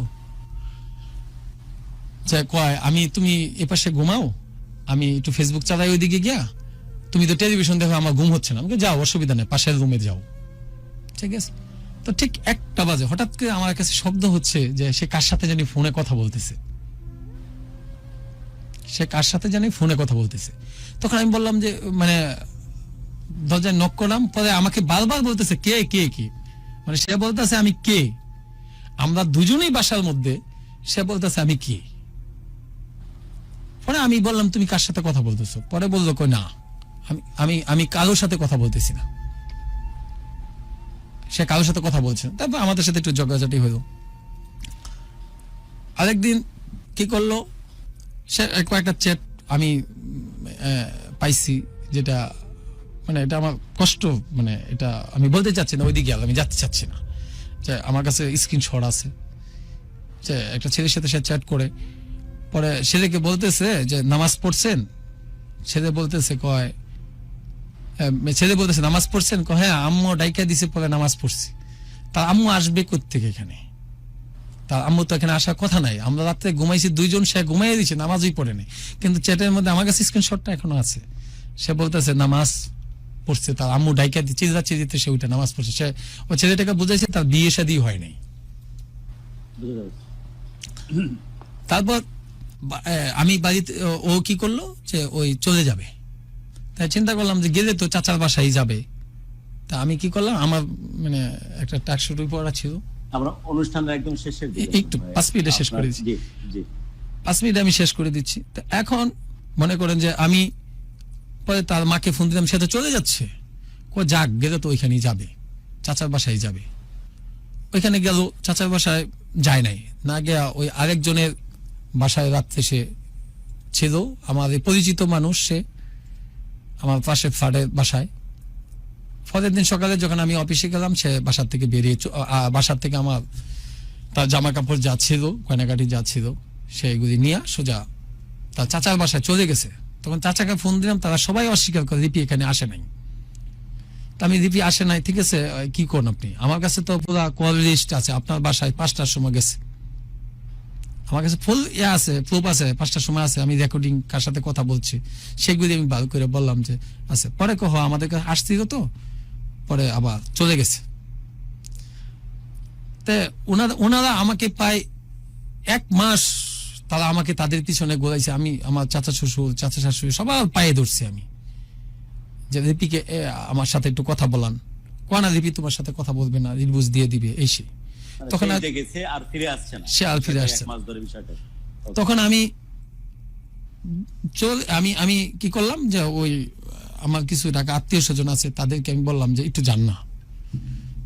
যে কয় তুমি এপাশে ঘুমাও, আমি একটু ফেসবুক চালাই ওইদিকে গিয়া, তুমি তো টেলিভিশন দেখো, আমার ঘুম হচ্ছে না। আমাকে যাও, অসুবিধা নেই, পাশের রুমে যাও, ঠিক আছে। তো ঠিক 1টা বাজে হঠাৎ করে আমার কাছে শব্দ হচ্ছে যে সে কার সাথে জানি ফোনে কথা বলতেছে, তখন আমি বললাম যে মানে দরজায় নক করলাম। পরে আমাকে বারবার বলতেছে কে কে কে, মানে সে বলতেছে আমি কে, আমরা দুজনেই বাসার মধ্যে, সে বলতেছে আমি কে। পরে আমি বললাম তুমি কার সাথে কথা বলতেছো? পরে বললো কই না, আমি কারোর সাথে কথা বলতেছি না, সে কারোর সাথে কথা বলছে না। তারপর আমাদের সাথে একটু ঝগড়াঝাটি হলো। আরেকদিন কি করলো, সে কয়েকটা চ্যাট আমি পাইছি, যেটা মানে এটা আমার কষ্ট, মানে এটা আমি বলতে চাচ্ছি না, ওইদিকে আমি যেতে চাচ্ছি না, যে আমার কাছে স্ক্রিনশট আছে, যে একটা ছেলের সাথে সে চ্যাট করে, পরে ছেলেকে বলতেছে যে নামাজ পড়ছেন, ছেলে বলতেছে নামাজ পড়ছেন, হ্যাঁ আম্মু ডাইকা দিছে, পরে নামাজ পড়ছি। তার আম্মু আসবে কোত্থেকে এখানে, তার আম্মু তো এখানে আসার কথা নাই, আমরা রাত্রে ঘুমাইছি 2 জন, সে ঘুমাইয়ে দিচ্ছে, নামাজই পড়ে নেই, কিন্তু চ্যাটের মধ্যে আমার কাছে স্ক্রিনশটটা এখনো আছে। সে বলতেছে নামাজ পড়ছে, তার আম্মু ডাইকা চিল্লাতে সে ওইটা নামাজ পড়ছে। সে ও ছেলেটাকে বুঝাইছে তার বিয়ে শাদী হয় নাই। তারপর আমি বাড়িতে, ও কি করলো যে ওই চলে যাবে, তাই চিন্তা করলাম যে গেলে তো চাচার বাসায় যাবে। তা আমি কি করলাম, আমার মানে একটা টাকশো পড়া ছিল, আমরা অনুষ্ঠানের একদম শেষের দিকে একটু 5 মিনিটে শেষ করে দিচ্ছি। জি জি 5 মিনিটে আমি শেষ করে দিচ্ছি। তো এখন মনে করেন যে আমি পরে তার মাকে ফোন দিলাম, সে তো চলে যাচ্ছে, যাক গেলে তো ওইখানেই যাবে, চাচার বাসায় যাবে। ওইখানে গেল, চাচার বাসায় যায় নাই, না গিয়া ওই আরেকজনের বাসায় রাত্রে সে ছিল, আমার এই পরিচিত মানুষ, সে আমার পাশে ফ্ল্যাটের বাসায়। পরের দিন সকালে যখন আমি অফিসে গেলাম, সে বাসার থেকে বেরিয়ে বাসার থেকে আমার তার জামা কাপড় যা ছিল, গয়নাগাটি যা ছিল, সেইগুলি নিয়ে সোজা তার চাচার বাসায় চলে গেছে। তখন চাচাকে ফোন দিলাম, তারা সবাই অস্বীকার করে রিপি এখানে আসে নাই। তা আমি রিপি আসে নাই, ঠিক আছে কি করুন আপনি, আমার কাছে তো পুরো কল লিস্ট আছে, আপনার বাসায় 5টার সময় গেছে, আমার কাছে ফুল আছে, প্রুফ আছে, 5টার সময় আছে, আমি রেকর্ডিং কার সাথে কথা বলছি সেগুলি আমি ভালো করে বললাম যে আছে। পরে কহ আমাদের কাছে আসছিল, তো পরে আবার চলে গেছে। তে ওনারা আমাকে প্রায় 1 মাস তারা আমাকে তাদের পিছনে গোলাইছে। আমি আমার চাচা শ্বশুর, চাচা শাশুড়ি সবার পায়ে ধরছি আমি, যে রিপিকে আমার সাথে একটু কথা বলান, কোনা রিপি তোমার সাথে কথা বলবে না, রিলবুজ দিয়ে দিবে এই সেই। তখন গেছে আর ফিরে আসছে না, সে আর ফিরে আসছে। 1 মাস ধরে বিষয়টা। তখন আমি আমি কি করলাম যে ওই আমার কিছু টাকা আত্মীয় স্বজন আছে, তাদেরকে আমি বললাম যে একটু যান না।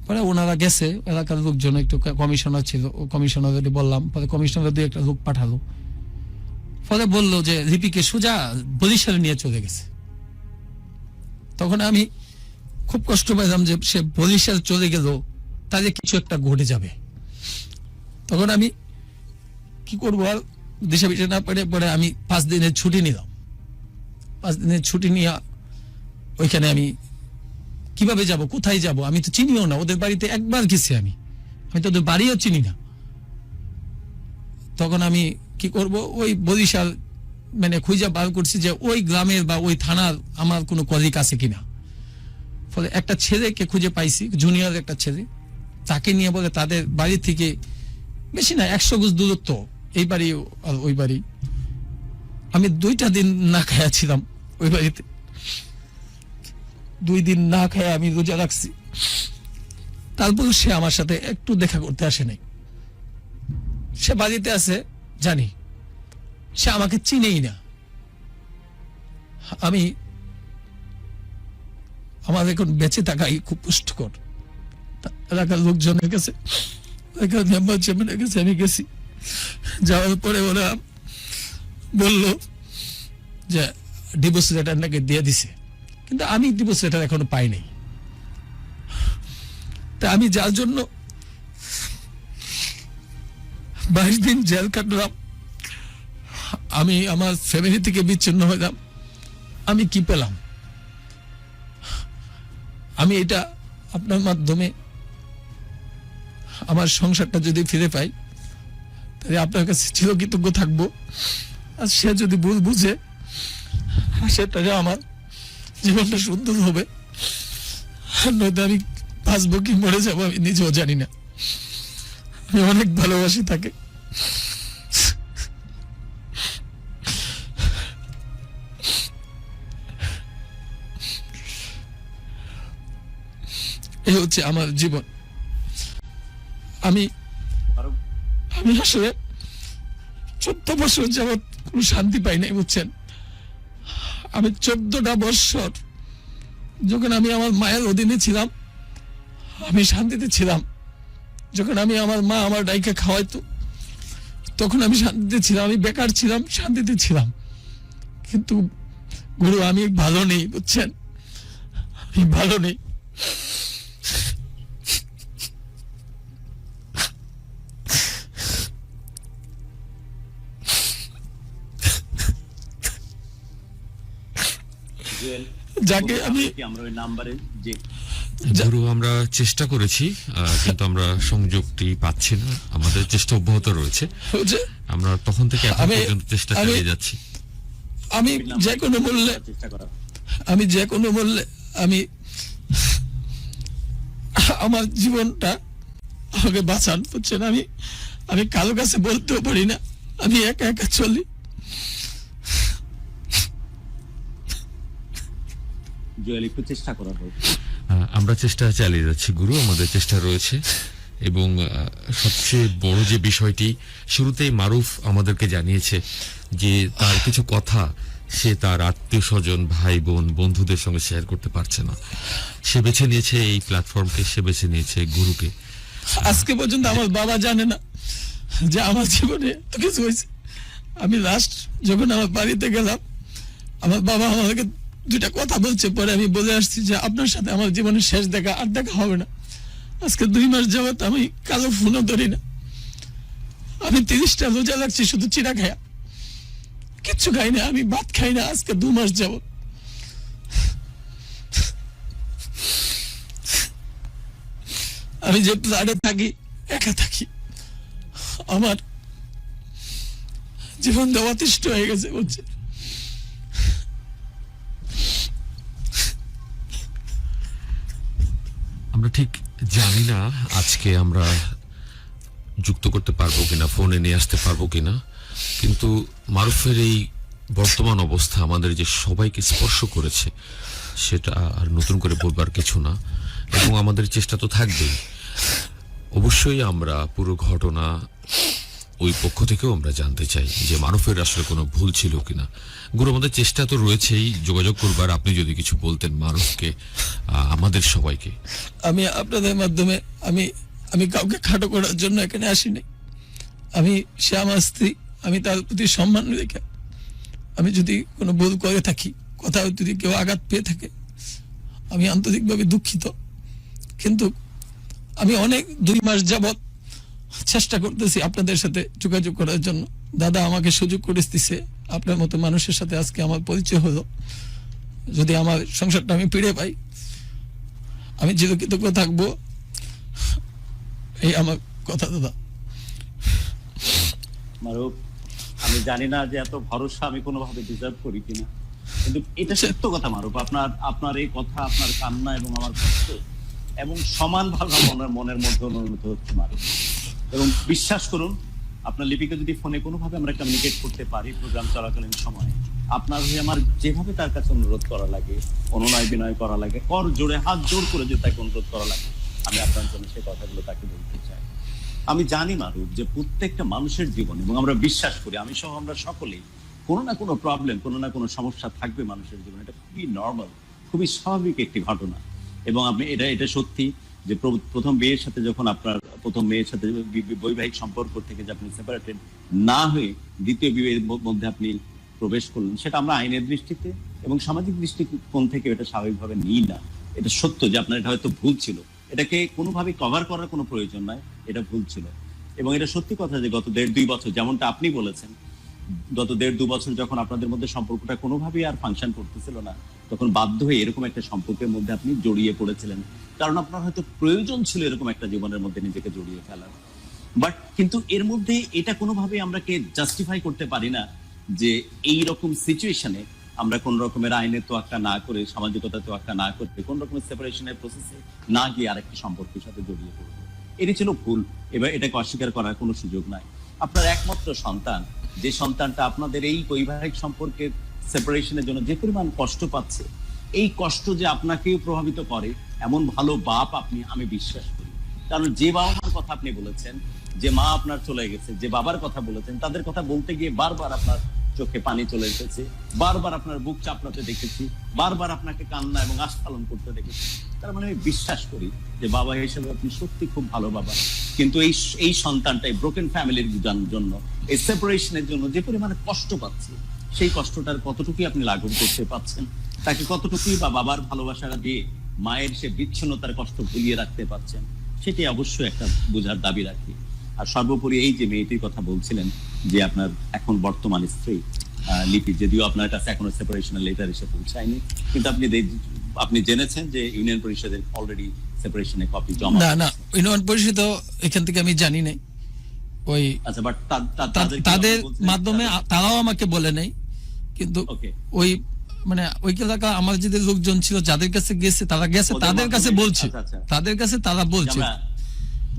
পরে ওনারা গেছে, এলাকার লোকজন একটু কমিশনার ছিল, ও কমিশনার বললাম, পরে কমিশনার 2 একটা লোক পাঠালো, পরে বললো যে রিপিকে সোজা বরিশালে নিয়ে চলে গেছে। তখন আমি খুব কষ্ট পাইলাম যে সে বরিশাল চলে গেল, তাহলে কিছু একটা ঘটে যাবে। তখন আমি কি করবো আর দিশা পিঠে না পেরে, পরে আমি 5 দিনের ছুটি নিলাম। 5 দিনের ছুটি নিয়ে ওইখানে আমি কিভাবে যাব, কোথায় যাব, আমি তো চিনিও না, ওদের বাড়িতে একবার গেছি আমি তো ওদের বাড়িও চিনি না। তখন আমি কি করব, ওই বরিশাল মানে খুঁজে বার করছি যে ওই গ্রামের বা ওই থানার আমার কোনো কলিগ আছে কিনা। ফলে একটা ছেলেকে খুঁজে পাইছি, জুনিয়র একটা ছেলে, তাকে নিয়ে বলে তাদের বাড়ি থেকে বেশি না 100 গজ দূরত্ব, এই বাড়ি আর ওই বাড়ি। আমি 2টা দিন না খায়া ছিলাম ওই বাড়িতে, 2 দিন না খায়া আমি রোজা রাখছি। তারপর সে আমার সাথে একটু দেখা করতে আসে নাই, সে বাড়িতে আছে জানি, সে আমাকে চিনেই না। আমি আমার এখন বেঁচে থাকাই খুব কষ্টকর। এলাকার লোকজনের কাছে, এলাকার মেম্বার চেয়ারম্যানের কাছে আমি গেছি, যাওয়ার পরে ওরা বলল যে ডিভোর্স লেটার নাকি দিয়ে দিছে, কিন্তু আমি ডিভোর্স লেটার এখনো পাই নাই। তা আমি যার জন্য 22 দিন জেল কাটলাম, আমি আমার ফ্যামিলি থেকে বিচ্ছিন্ন হলাম, আমি কি পেলাম? আমি এটা আপনার মাধ্যমে আমার সংসারটা যদি ফিরে পাই, তাহলে আপনার কাছে চিরকৃতজ্ঞ থাকবো। আর সে যদি ভুল বুঝে, সেটাকে আমার জীবনটা সুন্দর হবে, নয়তো আমি বাঁচবো কি মরে যাবো আমি নিজেও জানি না। আমি অনেক ভালোবাসি তাকে। এই হচ্ছে আমার জীবন। আমি আসলে 14 বছর যাবৎ কোনো শান্তি পাই নাই, বুঝছেন। আমি 14টা বছর যখন আমি আমার মায়ের অধীনে ছিলাম, আমি শান্তিতে ছিলাম। যখন আমি আমার মা আমার ডাইকে খাওয়াইতো, তখন আমি শান্তিতে ছিলাম, আমি বেকার ছিলাম, শান্তিতে ছিলাম। কিন্তু গুরু আমি ভালো নেই, বুঝছেন, আমি ভালো নেই। যাকে আমি আমরা ওই নাম্বারে যে গুরু আমরা চেষ্টা করেছি, কিন্তু আমরা সংযোগটি পাচ্ছি না, আমাদের চেষ্টা অব্যাহত রয়েছে, আমরা তখন থেকে এখন পর্যন্ত চেষ্টা চালিয়ে যাচ্ছি। আমি যে কোনো মূল্যে আমি আমার জীবনটা আমাকে বাঁচান, বুঝছেন। আমি কারো কাছে বলতেও পারি না, আমি একা একা চলি। জুয়েল একটু চেষ্টা করা হোক। আমরা চেষ্টা চালিয়ে যাচ্ছি গুরু, আমাদের চেষ্টা রয়েছে এবং সবচেয়ে বড় যে বিষয়টি, শুরুতেই মারুফ আমাদেরকে জানিয়েছে যে তার কিছু কথা সে তার আত্মীয় স্বজন, ভাই বোন, বন্ধুদের সঙ্গে শেয়ার করতে পারছে না। সে বেছে নিয়েছে এই প্ল্যাটফর্মকে, সে বেছে নিয়েছে গুরুকে। আজকে পর্যন্ত আমার বাবা জানে না যে আমার জীবনে তো কিছু হয়েছে। আমি লাস্ট যখন আমার বাড়িতে গেলাম, আমার বাবা আমাকে দুইটা কথা বলছে, পরে আমি বলে আসছি যে আপনার সাথে আমার জীবনের শেষ দেখা, আর দেখা হবে না। আজকে 2 মাস যাবত আমি কালো ফোনও ধরি না। আমি 30টা রোজা লাগছি শুধু চিরা খায়া, কিচ্ছু খাই না, আমি ভাত খাই না আজকে 2 মাস যাবত। আমি যে ফ্ল্যাটে থাকি, একা থাকি, আমার জীবন দেওয়া অতিষ্ঠ হয়ে গেছে বলছে। আমরা ঠিক জানি না আজকে আমরা যুক্ত করতে পারবো কিনা, ফোনে নিয়ে আসতে পারবো কিনা, কিন্তু মারুফের এই বর্তমান অবস্থা আমাদের যে সবাইকে স্পর্শ করেছে সেটা আর নতুন করে বলবার কিছু না, এবং আমাদের চেষ্টা তো থাকবেই। অবশ্যই আমরা পুরো ঘটনা ওই পক্ষ থেকেও আমরা জানতে চাই যে মারুফের আসলে কোনো ভুল ছিল কিনা। গুরু, আমাদের চেষ্টা তো রয়েছেই যোগাযোগ করবার। আপনি যদি কিছু বলতেন মারুফকে, আমাদের সবাইকে। আমি আপনাদের মাধ্যমে আমি কাউকে খাটো করার জন্য এখানে আসিনি। সে আমার স্ত্রী, আমি তার প্রতি সম্মান রেখে, আমি যদি কোনো ভুল করে থাকি, কোথাও যদি কেউ আঘাত পেয়ে থাকে, আমি আন্তরিকভাবে দুঃখিত। কিন্তু আমি অনেক 2 মাস যাবত চেষ্টা করতেছি আপনাদের সাথে যোগাযোগ করার জন্য। দাদা আমাকে সুযোগ করে দিচ্ছে, আপনার মতো মানুষের সাথে আজকে আমার পরিচয় হলো। যদি আমার সংসারটা আমি ফিরে পাই, আমি চিরকৃতজ্ঞ থাকবো। এই আমার কথা দাদা। মারুফ, আমি জানি না যে এত ভরসা আমি কোনোভাবে ডিজার্ভ করি কিনা, কিন্তু এটা সত্য কথা মারুফ। আপনার এই কথা, আপনার কান্না এবং আমার কষ্ট এবং সমানভাবে মনের মধ্যে অনুভূত হচ্ছে মারুফ। এবং বিশ্বাস করুন, আপনার লিপিকে যদি ফোনে কোনোভাবে আমরা কমিউনিকেট করতে পারি প্রোগ্রাম চলাকালীন সময়ে, আপনার হয়ে আমার যেভাবে তার কাছে অনুরোধ করা লাগে, অনুনয় বিনয় করা লাগে, কর জোড়ে হাত জোর করে যে তাকে অনুরোধ করা লাগে, আমি আপনার জন্য সেই কথাগুলো তাকে বলতে চাই। আমি জানি মারুফ যে প্রত্যেকটা মানুষের জীবন, এবং আমরা বিশ্বাস করি, আমি সহ আমরা সকলেই কোনো না কোনো প্রবলেম, কোনো না কোনো সমস্যা থাকবে মানুষের জীবনে। এটা খুবই নর্মাল, খুবই স্বাভাবিক একটি ঘটনা। এবং আপনি এটা সত্যি যে প্রথম বিয়ের সাথে যখন আপনার প্রথম মেয়ের সাথে বৈবাহিক সম্পর্ক থেকে যে আপনি সেপারেটেড না হয়ে দ্বিতীয় বিয়ের মধ্যে আপনি প্রবেশ করলেন, সেটা আমরা আইনের দৃষ্টিতে এবং সামাজিক দৃষ্টিকোণ থেকে এটা স্বাভাবিকভাবে নিই না। এটা সত্য যে আপনার এটা হয়তো ভুল ছিল, এটাকে কোনোভাবে কভার করার কোনো প্রয়োজন নাই, এটা ভুল ছিল। এবং এটা সত্যি কথা যে গত 1.5-2 বছর, যেমনটা আপনি বলেছেন, গত 1.5-2 বছর যখন আপনাদের মধ্যে সম্পর্কটা কোনোভাবেই আর ফাংশন করতেছিল না, তখন বাধ্য হয়ে এরকম একটা সম্পর্কের মধ্যে আপনি জড়িয়ে পড়েছিলেন, কারণ আপনার হয়তো প্রয়োজন ছিল এরকম একটা জীবনের মধ্যে নিজেকে জড়িয়ে ফেলার। বাট কিন্তু এর মধ্যে এটা কোনোভাবে আমরা কে জাস্টিফাই করতে পারি না যে এই রকম সিচুয়েশনে আমরা কোন রকমের আইনের তোয়াক্কা না করে, সামাজিকতার তোয়াক্কা না করতে, কোন রকমের সেপারেশনের প্রসেসে না গিয়ে আরেকটি সম্পর্কের সাথে জড়িয়ে পড়বো। এটি ছিল ভুল। এবার এটাকে অস্বীকার করার কোনো সুযোগ নাই। আপনার একমাত্র সন্তান, যে সন্তানটা আপনাদের এই বৈবাহিক সম্পর্কের সেপারেশনের জন্য যে পরিমাণ কষ্ট পাচ্ছে, এই কষ্ট যে আপনাকেও প্রভাবিত করে, এমন ভালো বাপ আপনি, আমি বিশ্বাস করি। কারণ যে বাবা মার কথা আপনি বলেছেন, যে মা আপনার চলে গেছে, যে বাবার কথা বলেছেন, তাদের কথা বলতে গিয়ে বারবার আপনার চোখে পানি চলে এসেছে, বারবার আপনার বুক চাপড়াতে দেখেছি, বারবার আপনাকে কান্না এবং আস্ফালন করতে দেখেছি। তার মানে আমি বিশ্বাস করি যে বাবা হিসেবে আপনি সত্যি খুব ভালো বাবা। কিন্তু এই সন্তানটাই ব্রোকেন ফ্যামিলির জন্য, এই সেপারেশনের জন্য যে পরিমাণে কষ্ট পাচ্ছে, সেই কষ্টটার কতটুকুই আপনি লাঘব করতে পারছেন, তাকে কতটুকুই বা বাবার ভালোবাসাটা দিয়ে মায়ের সে বিচ্ছিন্নতার কষ্ট ভুলিয়ে রাখতে পারছেন, সেটি অবশ্যই একটা বোঝার দাবি রাখি। আর সর্বোপরি এই যে মেয়েটির কথা বলছিলেন, যে আপনার এখন বর্তমান স্ত্রী লিপি, যদিও আপনার কাছে এখনো সেপারেশনের লেটার এসে পৌঁছায়নি, কিন্তু আপনি জেনেছেন যে ইউনিয়ন পরিষদের অলরেডি সেপারেশনের কপি জমা। না, ইউনিয়ন পরিষদ এখান থেকে আমি জানি নাই। ওই আচ্ছা, বাট তাদের মাধ্যমে তারাও আমাকে বলে নাই, কিন্তু ওই মানে ওই এলাকা আমার যে লোকজন ছিল যাদের কাছে গেছে, তারা গেছে, তাদের কাছে বলছে, তাদের কাছে তারা বলছে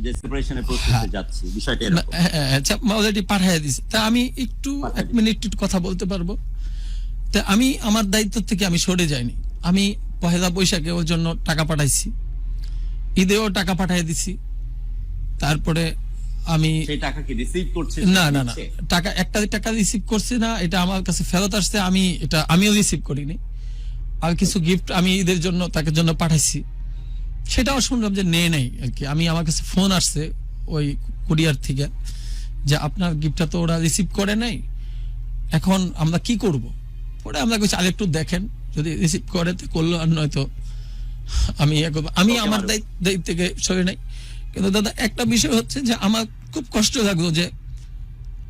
যে সেপারেশনের প্রসেসে যাচ্ছে, বিষয়টা এরকম। আচ্ছা, অলরেডি পাঠিয়ে দিয়েছে। তা আমি একটু 1 মিনিট কথা বলতে পারবো? তা আমি আমার দায়িত্ব থেকে আমি সরে যাইনি। আমি পহেলা বৈশাখে ওর জন্য টাকা পাঠাইছি, ঈদেও টাকা পাঠিয়ে দিছি, তারপরে আমি সেই টাকা কি রিসিভ করছে? না না না, একটা টাকা রিসিভ করছি না, এটা আমার কাছে ফেরত আসছে, আমিও রিসিভ করিনি। আর কিছু গিফট আমি ঈদের জন্য তাকে জন্য পাঠাইছি, সেটাও শুনলাম যে নেই নাই আর কি। আমার কাছে ফোন আসছে ওই কুরিয়ার থেকে যে আপনার গিফটটা তো ওরা রিসিভ করে নাই, এখন আমরা কি করব? পরে আমরা কিছু আরেকটু দেখেন, যদি রিসিভ করে তো করলো, আর নয়তো আমি আমার দায়িত্ব থেকে সরে নাই। কিন্তু দাদা একটা বিষয় হচ্ছে যে আমার খুব কষ্ট লাগলো যে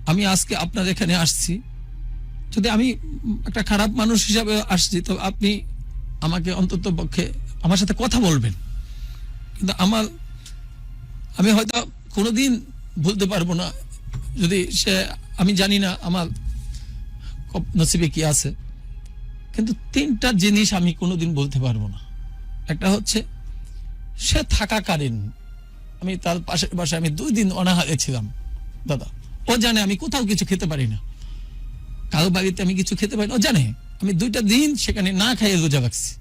আমি আজকে আপনার এখানে আসছি, যদি আমি একটা খারাপ মানুষ হিসাবে আসছি, তো আপনি আমাকে অন্তত পক্ষে আমার সাথে কথা বলবেন। কিন্তু আমি হয়তো কোনোদিন বলতে পারবো না, যদি আমি জানি না আমার নসিবে কি আছে, কিন্তু 3টা জিনিস আমি কোনোদিন বলতে পারবো না। একটা হচ্ছে সে থাকাকালীন আমি তার পাশের বাসায় আমি 2 দিন অনাহারে ছিলাম দাদা। ও জানে আমি কোথাও কিছু খেতে পারি না, কারো বাড়িতে আমি কিছু খেতে পারি না, ও জানে। আমি 2টা দিন সেখানে না খাইয়ে রোজা রাখছি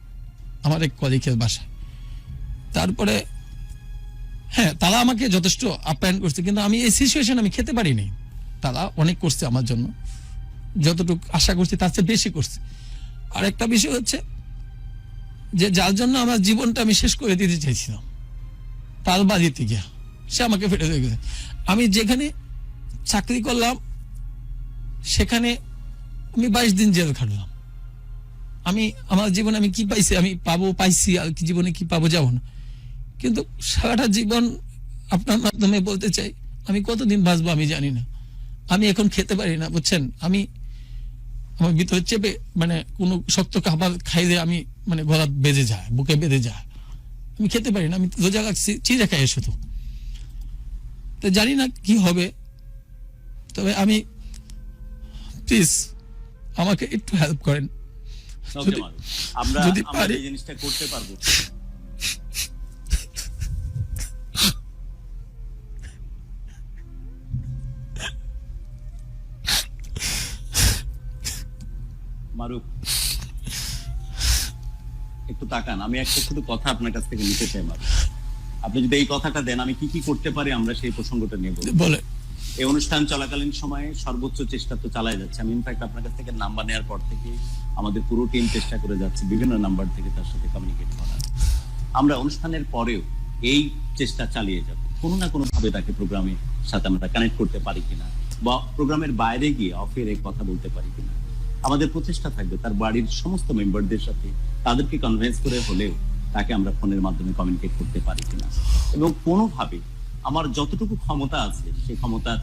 আমার এক কলিগের বাসায়। তারপরে হ্যাঁ, তারা আমাকে যথেষ্ট আপ্যায়ন করছে, কিন্তু আমি এই সিচুয়েশন আমি খেতে পারিনি। তারা অনেক করছে আমার জন্য, যতটুকু আশা করছি তার চেয়ে বেশি করছে। আর একটা বিষয় হচ্ছে যে যার জন্য আমার জীবনটা আমি শেষ করে দিতে চাইছিলাম, তার বাড়িতে গিয়া সে আমাকে ফেলে রেখেছে। আমি যেখানে চাকরি করলাম সেখানে আমি 22 দিন জেল খাটলাম। আমার জীবনে আমি কি পাইছি, আমি পাইছি, আর কি জীবনে কি পাবো যাবো না। কিন্তু সারাটা জীবন আপনার মাধ্যমে বলতে চাই, আমি কতদিন বাঁচবো আমি জানি না। আমি এখন খেতে পারি না, বুঝছেন। আমার ভিতরে চেপে কোনো শক্ত খাবার খাইলে আমি গলা বেজে যায়, বুকে বেঁধে যায়, আমি খেতে পারি না। আমি রোজা রাখছি, চিড়ে খাই শুধু। তো জানি না কি হবে, তবে আমি প্লিজ আমাকে একটু হেল্প করেন যদি পারি। এই জিনিসটা করতে পারবো। মারুফ একটু তাকান, আমি একটা শুধু কথা আপনার কাছ থেকে নিতে চাই। মারুফ, আপনি যদি এই কথাটা দেন আমি কি কি করতে পারি, আমরা সেই প্রসঙ্গটা নিয়ে বলে। এই অনুষ্ঠান চলাকালীন সময়ে সর্বোচ্চ চেষ্টা তো চালাই যাচ্ছে। আমি ইনফ্যাক্ট আপনার কাছ থেকে নাম্বার নেওয়ার পর থেকে আমাদের পুরো টিম চেষ্টা করে যাচ্ছে বিভিন্ন নাম্বার থেকে তার সাথে কমিউনিকেট করার। আমরা অনুষ্ঠানের পরেও এই চেষ্টা চালিয়ে যাব, কোনো না কোনো ভাবে তাকে প্রোগ্রামের সাথে আমরা কানেক্ট করতে পারি কিনা, বা প্রোগ্রামের বাইরে গিয়ে অফের কথা বলতে পারি কিনা। আমাদের প্রচেষ্টা থাকবে তার বাড়ির সমস্ত মেম্বারদের সাথে তাদেরকে কনভিন্স করে হলেও তাকে আমরা ফোনের মাধ্যমে কমিউনিকেট করতে পারি কিনা, এবং কোনোভাবে আমার যতটুকু ক্ষমতা আছে সেই ক্ষমতার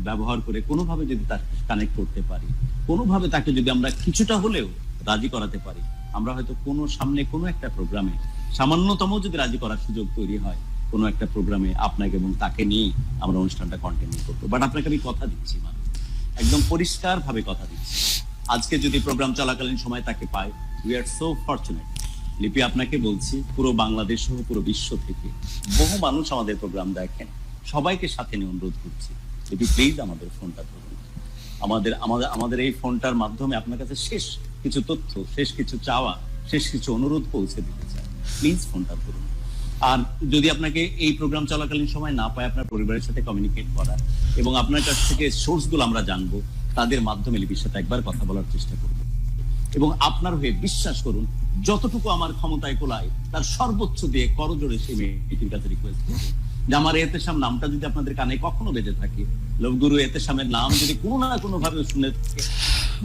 ব্যবহার করে কোনোভাবে যদি তাকে কানেক্ট করতে পারি, কোনোভাবে তাকে যদি আমরা কিছুটা হলেও রাজি করাতে পারি, আমরা হয়তো সামনে কোনো একটা প্রোগ্রামে সামান্যতম যদি রাজি করার সুযোগ তৈরি হয়, কোনো একটা প্রোগ্রামে আপনাকে এবং তাকে নিয়ে আমরা অনুষ্ঠানটা কন্টিনিউ করবো। বাট আপনাকে আমি কথা দিচ্ছি, একদম পরিষ্কার ভাবে কথা দিচ্ছি, আজকে যদি প্রোগ্রাম চলাকালীন সময় তাকে পাই, উই আর সো ফরচুনেট। লিপি, আপনাকে বলছি, পুরো বাংলাদেশ সহ পুরো বিশ্ব থেকে বহু মানুষ আমাদের প্রোগ্রাম দেখেন, সবাইকে সাথে নিয়ে অনুরোধ করছি, লিপি প্লিজ আমাদের ফোনটা ধরুন। আমাদের এই ফোনটার মাধ্যমে আপনার কাছে শেষ কিছু তথ্য, শেষ কিছু চাওয়া, শেষ কিছু অনুরোধ পৌঁছে দিতে চাই, প্লিজ ফোনটা ধরুন। আর যদি আপনাকে এই প্রোগ্রাম চলাকালীন সময় না পায়, আপনার পরিবারের সাথে কমিউনিকেট করা এবং আপনার কাছ থেকে সোর্সগুলো আমরা জানবো, তাদের মাধ্যমে লিপির সাথে একবার কথা বলার চেষ্টা করব। এবং আপনার হয়ে বিশ্বাস করুন, যতটুকু আমার ক্ষমতায় কোলায় তার সর্বোচ্চ দিয়ে করজোড়ে সেই মেয়েটির কাছে রিকোয়েস্ট করব যে আমার এতেশাম নামটা যদি আপনাদের কানে কখনো বেজে থাকে, লোকগুরু এতেশামের নাম যদি কোনো না কোনো ভাবে শুনে থাকে,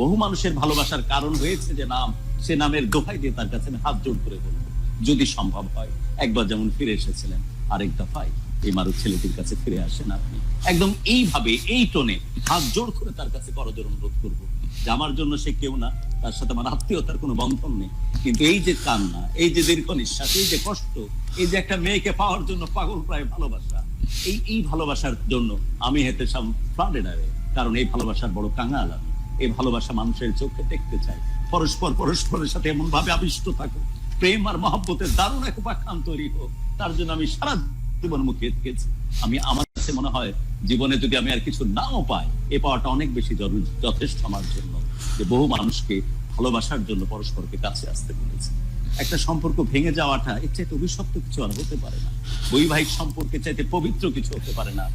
বহু মানুষের ভালোবাসার কারণ হয়েছে যে নাম, সে নামের দোহাই দিয়ে তার কাছে আমি হাত জোড় করে বলবো, যদি সম্ভব হয় একবার যেমন ফিরে এসেছিলেন, আরেক দফায় এই মারুফ ছেলেটির কাছে ফিরে আসেন আপনি। একদম এইভাবে, এই টোনে হাত জোড় করে তার কাছে করজোড় অনুরোধ করবো যে আমার জন্য সে কেউ না, তার সাথে আমার আত্মীয়তার কোনো বন্ধন নেই, কিন্তু এই যে কান্না, এই যে দীর্ঘ নিঃশ্বাস, এই যে কষ্ট, এই যে একটা মেয়েকে পাওয়ার জন্য পাগল প্রায় ভালোবাসা, এই ভালোবাসার জন্য আমি হেতেশাম ফ্লাডেডারে, কারণ এই ভালোবাসার বড় কাঙাল আমি। এই ভালোবাসা মানুষের চোখে দেখতে চাই, পরস্পরের সাথে এমন ভাবে আবিষ্ট থাকো, প্রেম আর মহব্বতের দারুণ এক উপাখ্যান তৈরি হোক, তার জন্য আমি সারা জীবন মুখিয়ে থেকেছি। আমার কাছে মনে হয় জীবনে যদি আমি আর কিছু নাও পাই, এ পাওয়াটা অনেক বেশি যথেষ্ট আমার জন্য, যে বহু মানুষকে ভালোবাসার জন্য পরস্পরকে কাছে আসতে বলেছে। একটা সম্পর্ক ভেঙে যাওয়াটা এর চাইতে অভিশপ্ত কিছু আর হতে পারে না। বৈবাহিক সম্পর্কের চাইতে পবিত্র কিছু হতে পারে না।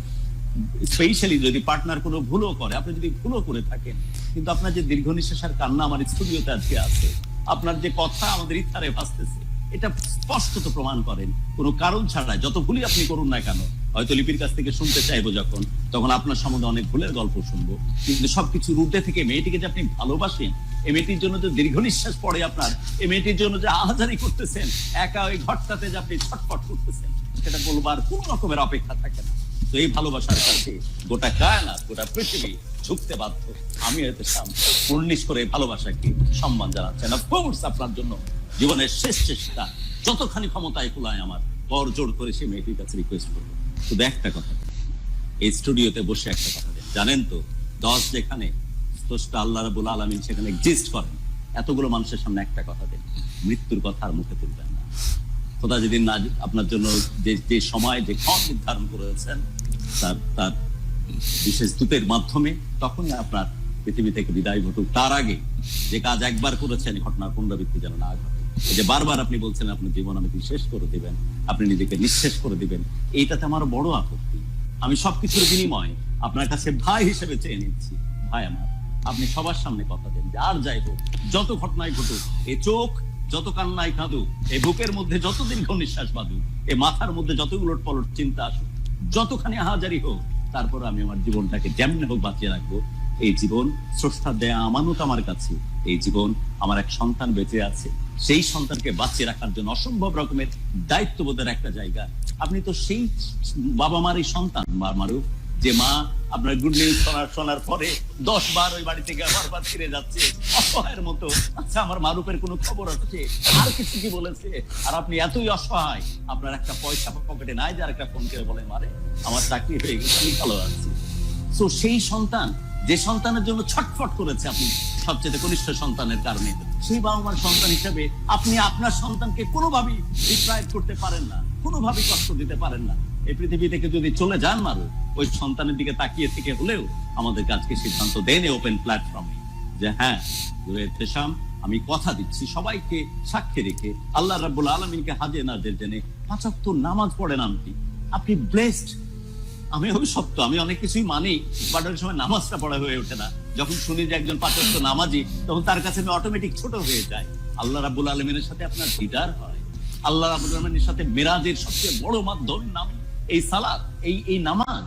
স্পেশালি যদি পার্টনার কোনো ভুলও করে, আপনি যদি ভুলও করে থাকেন, কিন্তু আপনার যে দীর্ঘ নিঃশ্বাস আর কান্না আমার স্টুডিওতে আজকে আছে, আপনার যে কথা আমাদের ইথারে ভাসতেছে, এটা স্পষ্টত প্রমাণ করেন কোনো কারণ ছাড়াই। যত ভুলই আপনি করুন না কেন, হয়তো লিপির কাছ থেকে শুনতে চাইবো যখন, তখন আপনার সম্বন্ধে অনেক ভুলের গল্প শুনবো, কিন্তু সবকিছুর ঊর্ধ্বে থেকে মেয়েটিকে যে আপনি ভালোবাসেন, এই মেয়েটির জন্য যে দীর্ঘ নিঃশ্বাস পড়ে আপনার, এই মেয়েটির জন্য যে আহাজারি করতেছেন, একা ওই ঘরটাতে যে আপনি ছটফট করতেছেন, সেটা বলবার কোন রকমের অপেক্ষা থাকে না। তো এই ভালোবাসার কাছে গোটা কায়নাত, গোটা পৃথিবী ঝুঁকতে বাধ্য। আমি হয়তো পূর্ণিশ করে ভালোবাসাকে সম্মান জানাচ্ছেন। অফকোর্স আপনার জন্য জীবনের শেষ চেষ্টা, যতখানি ক্ষমতায় কুলায় আমার, বর জোর করে সে মেয়েটির কাছে রিকোয়েস্ট করবো, শুধু একটা কথা দেন, এই স্টুডিওতে বসে একটা কথা দেন। জানেন তো 10 যেখানে স্রষ্টা আল্লাহ রাব্বুল আলামিন সেখানে এক্সিস্ট করেন, এতগুলো মানুষের সামনে একটা কথা দেন, মৃত্যুর কথা আর মুখে তুলবেন না। খোদা যেদিন না আপনার জন্য যে সময় যে ক্ষণ নির্ধারণ করেছেন তার বিশেষ দূতের মাধ্যমে, তখনই আপনার পৃথিবী থেকে বিদায় ঘটুক। তার আগে যে কাজ একবার করেছেন, ঘটনার পুনরাবৃত্তি যেন না ঘটে। এই যে বারবার আপনি বলছেন আপনার জীবন আপনি শেষ করে দিবেন, আপনি নিজেকে নিঃশেষ করে দিবেন, এইটাতে আমার বড় আপত্তি। আমি সবকিছুর বিনিময়ে আপনার কাছে ভাই হিসেবে চেয়ে নিচ্ছি। ভাই আমার, আপনি সবার সামনে কথা দেন যে আর যাই হোক, যত ঘটনায় ঘটুক, এই চোখ যত কান্নায় কাঁদুক, এই বুকের মধ্যে যত দীর্ঘ নিঃশ্বাস বাঁধুক, এই মাথার মধ্যে যত উলট পলট চিন্তা আসুক, যতখানি হাজারি হোক, তারপর আমি আমার জীবনটাকে যেমনি হোক বাঁচিয়ে রাখবো। এই জীবন স্রষ্টার দেয়া আমানত আমার কাছে। এই জীবন, আমার এক সন্তান বেঁচে আছে, সেই সন্তানকে বাঁচিয়ে রাখার জন্য অসম্ভব রকমের দায়িত্ববোধের একটা জায়গা। আপনি তো সেই বাবা মারই সন্তান, মারুফ, যে মা আপনার গুড নিউজ শোনার পরে 10 বার ওই বাড়ি থেকে বারবার ফিরে যাচ্ছে অসহায়ের মতো। আচ্ছা, আমার মারুফের কোনো খবর আছে? আর কিছু কি বলেছে? আর আপনি এতই অসহায়, আপনার একটা পয়সা পকেটে নাই, যার একটা ফোন করে বলে মারে আমার চাকরি হয়ে গেছে, আমি ভালো আছি। তো সেই সন্তান, যে সন্তানের জন্য ছটফট করেছে আপনি সবচেয়ে কনিষ্ঠ সন্তানের কারণে, সেই বাবা মার সন্তান হিসেবে আপনি আপনার সন্তানকে কোনোভাবেই ডিপ্রাইভ করতে পারেন না, কোনোভাবেই কষ্ট দিতে পারেন না। এই পৃথিবী থেকে যদি চলে যান মারো, ওই সন্তানের দিকে তাকিয়ে থেকে হলেও আমাদের কাজকে সিদ্ধান্ত দেন ওপেন প্ল্যাটফর্মে যে হ্যাঁ তেসাম, আমি কথা দিচ্ছি সবাইকে সাক্ষী রেখে, আল্লাহ রাব্বুল আলামিনকে হাজির নাজির জেনে 5 ওয়াক্ত নামাজ পড়েন। আপনি ব্লেসড। আমি অভিশপ্ত। আমি অনেক কিছুই মানি, বাট ওই সময় নামাজটা পড়া হয়ে ওঠে না। যখন শুনি যে একজন 5 ওয়াক্ত নামাজি, তখন তার কাছে আমি অটোমেটিক ছোট হয়ে যাই। আল্লাহ রাব্বুল আলামিনের সাথে আপনার দিদার হয়। আল্লাহ রাব্বুল আলামিনের সাথে মেরাজের সবচেয়ে বড় মাধ্যম নাম এই সালাত, এই নামাজ।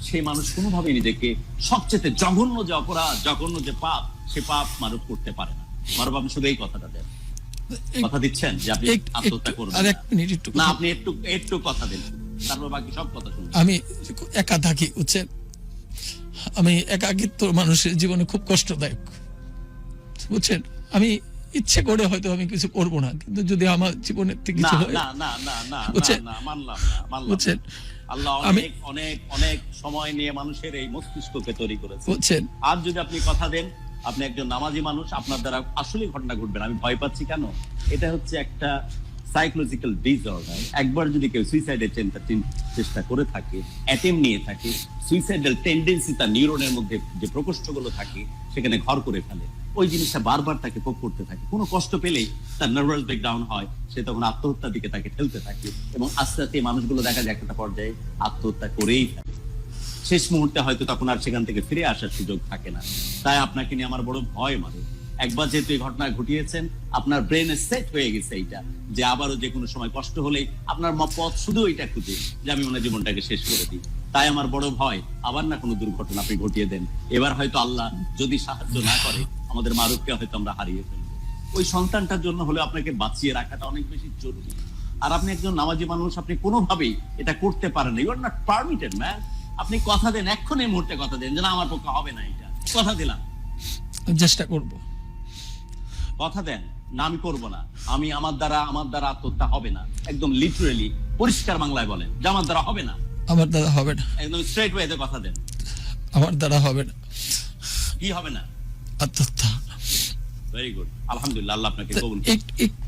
সেই মানুষ কোনোভাবে নিজেকে সবচেয়ে জঘন্য যে অপরাধ, জঘন্য যে পাপ, সে পাপ মারুফ করতে পারে না। মারুফ, আপনি শুধু এই কথাটা দেন, কথা দিচ্ছেন যে আপনি আত্মহত্যা করবেন না। আপনি একটু কথা দেন, তারপর বাকি সব কথা শুনুন। আমি একা থাকি, বুঝছেন? আমি একাকিত্ব মানুষের জীবনে খুব কষ্টদায়ক, বুঝছেন? আমি ইচ্ছে করে হয়তো আমি কিছু করবো না, কিন্তু যদি আমার জীবনের থেকে কিছু হয়, বুঝছেন, আল্লাহ অনেক অনেক অনেক সময় নিয়ে মানুষের এই মস্তিষ্ককে তৈরি করেছে, বুঝছেন? আর যদি আপনি কথা দেন, আপনি একজন নামাজি মানুষ, আপনার দ্বারা আসলে ঘটনা ঘটবে না। আমি ভয় পাচ্ছি কেন? এটা হচ্ছে একটা সাইকোলজিক্যাল ডিসঅর্ডার। একবার যদি কেউ সুইসাইডের চেষ্টা করে থাকে, অ্যাটেম্প নিয়ে থাকে, সুইসাইডাল টেন্ডেন্সি তার নিউরনের মধ্যে যে প্রকোষ্ঠগুলো থাকে সেখানে ঘর করে ফেলে, ওই জিনিসটা বারবার তাকে পোক করতে থাকে। কোনো কষ্ট পেলেই তার নার্ভাস ব্রেকডাউন হয়, সে তখন আত্মহত্যার দিকে তাকে ঠেলতে থাকে, এবং আস্তে আস্তে মানুষগুলো দেখা যায় একটা পর্যায়ে আত্মহত্যা করেই থাকে। শেষ মুহূর্তে হয়তো তখন আর সেখান থেকে ফিরে আসার সুযোগ থাকে না। তাই আপনাকে নিয়ে আমার বড় ভয় মারে। একবার যেহেতু এই ঘটনা ঘটিয়েছেন, আপনার ব্রেনে সেট হয়ে গেছে এইটা, যে আবারও যে কোনো সময় কষ্ট হলেই আপনার পথ শুধু ওইটা খুঁজে যে আমি মনে জীবনটাকে শেষ করে দিই। তাই আমার বড় ভয় আবার না কোনো দুর্ঘটনা আপনি ঘটিয়ে দেন। এবার হয়তো আল্লাহ যদি সাহায্য না করে, আমাদের মারুফকে হয়তো আমরা হারিয়ে ফেলবো। ওই সন্তানটার জন্য হলে আপনাকে বাঁচিয়ে রাখাটা অনেক বেশি জরুরি। আর আপনি একজন নামাজি মানুষ, আপনি কোনোভাবেই এটা করতে পারেন না। You are not permitted man. আপনি কথা দেন, এক্ষুনি এই মুহূর্তে কথা দেন যে না, আমার পক্ষে হবে না, এটা কথা দিলাম, চেষ্টা করব। কথা দেন না, আমি করব না, আমি আমার দ্বারা আত্মহত্যা হবে না। একদম লিটারেলি পরিষ্কার বাংলায় বলেন যে আমার দ্বারা হবে না, আমার দ্বারা হবে না। একদম স্ট্রেট ওয়েতে কথা দেন, আমার দ্বারা হবে না। কি হবে না? আত্মহত্যা। ভেরি গুড, আলহামদুলিল্লাহ, আল্লাহ আপনাকে কবুল করুন।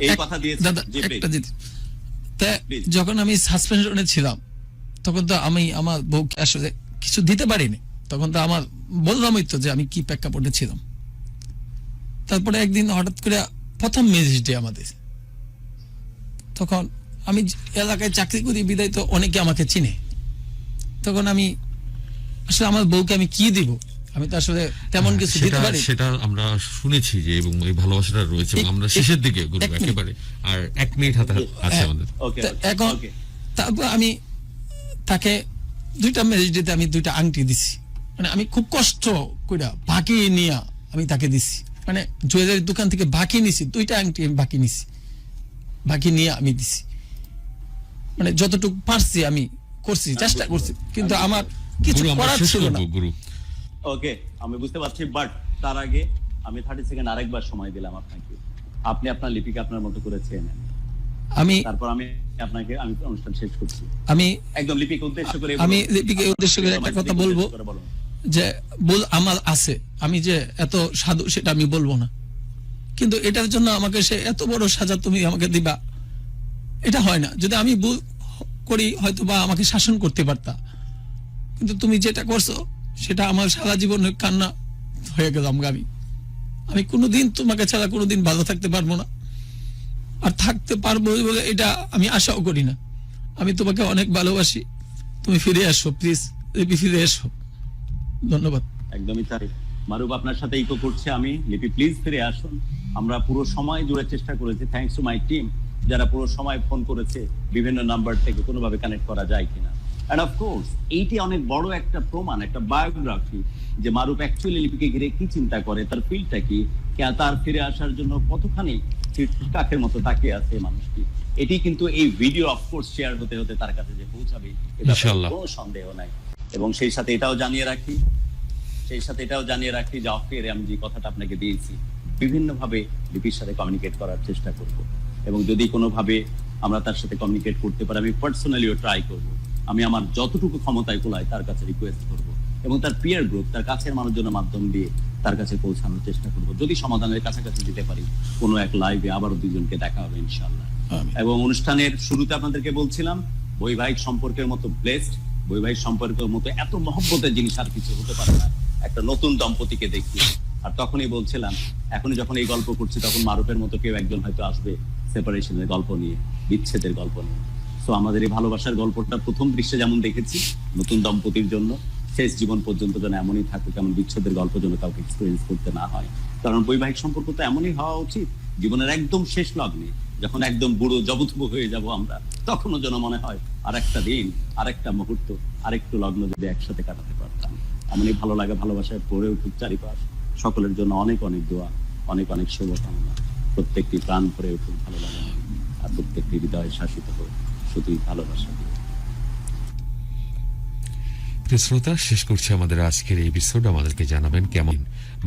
এই কথা দিয়েছেন। দাদা, একটা জিনিস, যখন আমি সাসপেনশনে ছিলাম, তখন তো আমি আমার বউকে আসলে কিছু দিতে পারিনি। তখন তো আমার বললামই তো যে আমি কি প্রেক্ষাপটে ছিলাম। তারপরে একদিন হঠাৎ করে প্রথম মেসেজ ডে আমাদের, তখন আমি এলাকায় চাকরি করি বিদায় তো অনেকে আমাকে চিনে। তখন আমি আসলে আমার বউকে আমি কি দিব, আমি তো আসলে তেমন কিছু দিতে পারি। সেটা আমরা শুনেছি যে, এবং এই ভালোবাসাটা রয়েছে, এবং আমরা শেষের দিকে গুরু একেবারে আর 1 মিনিট হাতে আছে আমাদের। ওকে এখন তারপর আমি তাকে 2টা ম্যারেজ ডেতে আমি 2টা আংটি দিছি, মানে আমি খুব কষ্ট কইরা বাকি নিয়ে আমি তাকে দিছি, মানে জুয়েলারির দোকান থেকে বাকি নিছি, 2টা আংটি আমি বাকি নিছি, বাকি নিয়ে আমি দিছি, মানে যতটুকু পারছি আমি করছি, চেষ্টা করছি, কিন্তু আমার কিছু গুরু, আমরা করার শেষ ছিল না। করবো গুরু। ওকে, আমি বুঝতে পারছি, বাট তার আগে আমি 30 সেকেন্ড আরেকবার সময় দিলাম আপনাকে। আপনি আপনার লিপিকে আপনার মতো করে চেয়ে নেন, আমি তারপর আমি অনুষ্ঠান শেষ করছি। আমি একদম লিপিকে উদ্দেশ্য করে আমি লিপিকে উদ্দেশ্য করে একটা কথা বলবো, যে বল আমার আছে, আমি যে এত সাধু সেটা আমি বলবো না, কিন্তু এটার জন্য আমাকে সে এত বড় সাজা তুমি আমাকে দিবা, এটা হয় না। যদি আমি ভুল করি হয়তো বা আমাকে শাসন করতে পারতা, কিন্তু তুমি যেটা করছো সেটা আমার সারা জীবন কান্না হয়ে গেলাম। আমি কোনোদিন তোমাকে ছাড়া কোনোদিন ভালো থাকতে পারবো না, আর থাকতে পারবো বলে এটা আমি আশাও করি না। আমি তোমাকে অনেক ভালোবাসি, তুমি ফিরে আসো প্লিজ, ফিরে এসো। ধন্যবাদ। একদমই তাই। মারুফ আপনার সাথে ইকো করছে আমি, লিপি প্লিজ ফিরে আসুন। আমরা পুরো সময় জুড়ে চেষ্টা করেছি, থ্যাঙ্কস টু মাই টিম, যারা পুরো সময় ফোন করেছে বিভিন্ন নাম্বার থেকে কোনোভাবে কানেক্ট করা যায় কিনা। এন্ড অফ কোর্স এইটি অনেক বড় একটা প্রমাণ, একটা বায়োগ্রাফি, যে মারুফ অ্যাকচুয়ালি লিপিকে ঘিরে কি চিন্তা করে, তার ফিলটা কি, তার ফিরে আসার জন্য কতখানি কাকের মতো তাকিয়ে আছে মানুষটি। এটি কিন্তু এই ভিডিও অফকোর্স শেয়ার হতে হতে তার কাছে যে পৌঁছাবে এটা কোনো সন্দেহ নাই। এবং সেই সাথে এটাও জানিয়ে রাখি যে অফের আমি যে কথাটা আপনাকে দিয়েছি, বিভিন্নভাবে লিপির সাথে কমিউনিকেট করার চেষ্টা করব, এবং যদি কোনোভাবে আমরা তার সাথে কমিউনিকেট করতে পারি আমি পার্সোনালিও ট্রাই করব। আমি আমার যতটুকু ক্ষমতায় কুলায় তার কাছে রিকোয়েস্ট করব, এবং তার পিয়ার গ্রুপ, তার কাছের মানুষজনের মাধ্যম দিয়ে তার কাছে পৌঁছানোর চেষ্টা করব। যদি সমাধানের কাছাকাছি যেতে পারি, কোনো এক লাইভে আবারও দুজনকে দেখা হবে ইনশাআল্লাহ। এবং অনুষ্ঠানের শুরুতে আপনাদেরকে বলছিলাম, বৈবাহিক সম্পর্কের মতো ব্লেসড, বৈবাহিক সম্পর্কের মতো এত মহব্বতের জিনিস আর কিছু হতে পারে না একটা নতুন দম্পতিকে দেখি। আর তখনই বলছিলাম, এখনই যখন এই গল্প করছি তখন মারুফের মতো কেউ একজন হয়তো আসবে সেপারেশনের গল্প নিয়ে, বিচ্ছেদের গল্প নিয়ে। সো আমাদের এই ভালোবাসার গল্পটা প্রথম দৃশ্যে যেমন দেখেছি নতুন দম্পতির জন্য, শেষ জীবন পর্যন্ত যেন এমনই থাকুক, এমন বিচ্ছেদের গল্প যেন কাউকে এক্সপিরিয়েন্স করতে না হয়। কারণ বৈবাহিক সম্পর্ক তো এমনই হওয়া উচিত, জীবনের একদম শেষ লগ্নে যখন একদম বুড়ো জবুথবু হয়ে যাব আমরা, তখনও যেন মনে হয় আরেকটা দিন, আরেকটা মুহূর্ত, আরেকটু লগ্ন যদি একসাথে কাটাতে পারতাম। এমনই ভালো লাগে, ভালোবাসায় পড়ে উঠুক চারিপাশ। সকলের জন্য অনেক অনেক দোয়া, অনেক অনেক শুভকামনা। প্রত্যেকটি প্রাণ ভরে উঠুক ভালো লাগে, আর প্রত্যেকটি হৃদয় শাসিত হোক শুধুই ভালোবাসা দিয়ে। শ্রোতা, শেষ করছে আমাদের আজকের এই এপিসোড। আমাদেরকে জানাবেন কেমন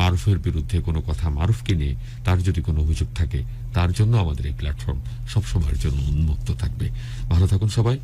মারুফের বিরুদ্ধে কোনো কথা, মারুফকে নিয়ে তার যদি কোনো অভিযোগ থাকে, তার জন্য আমাদের এই প্ল্যাটফর্ম সবসময়ের জন্য উন্মুক্ত থাকবে। ভালো থাকুন সবাই।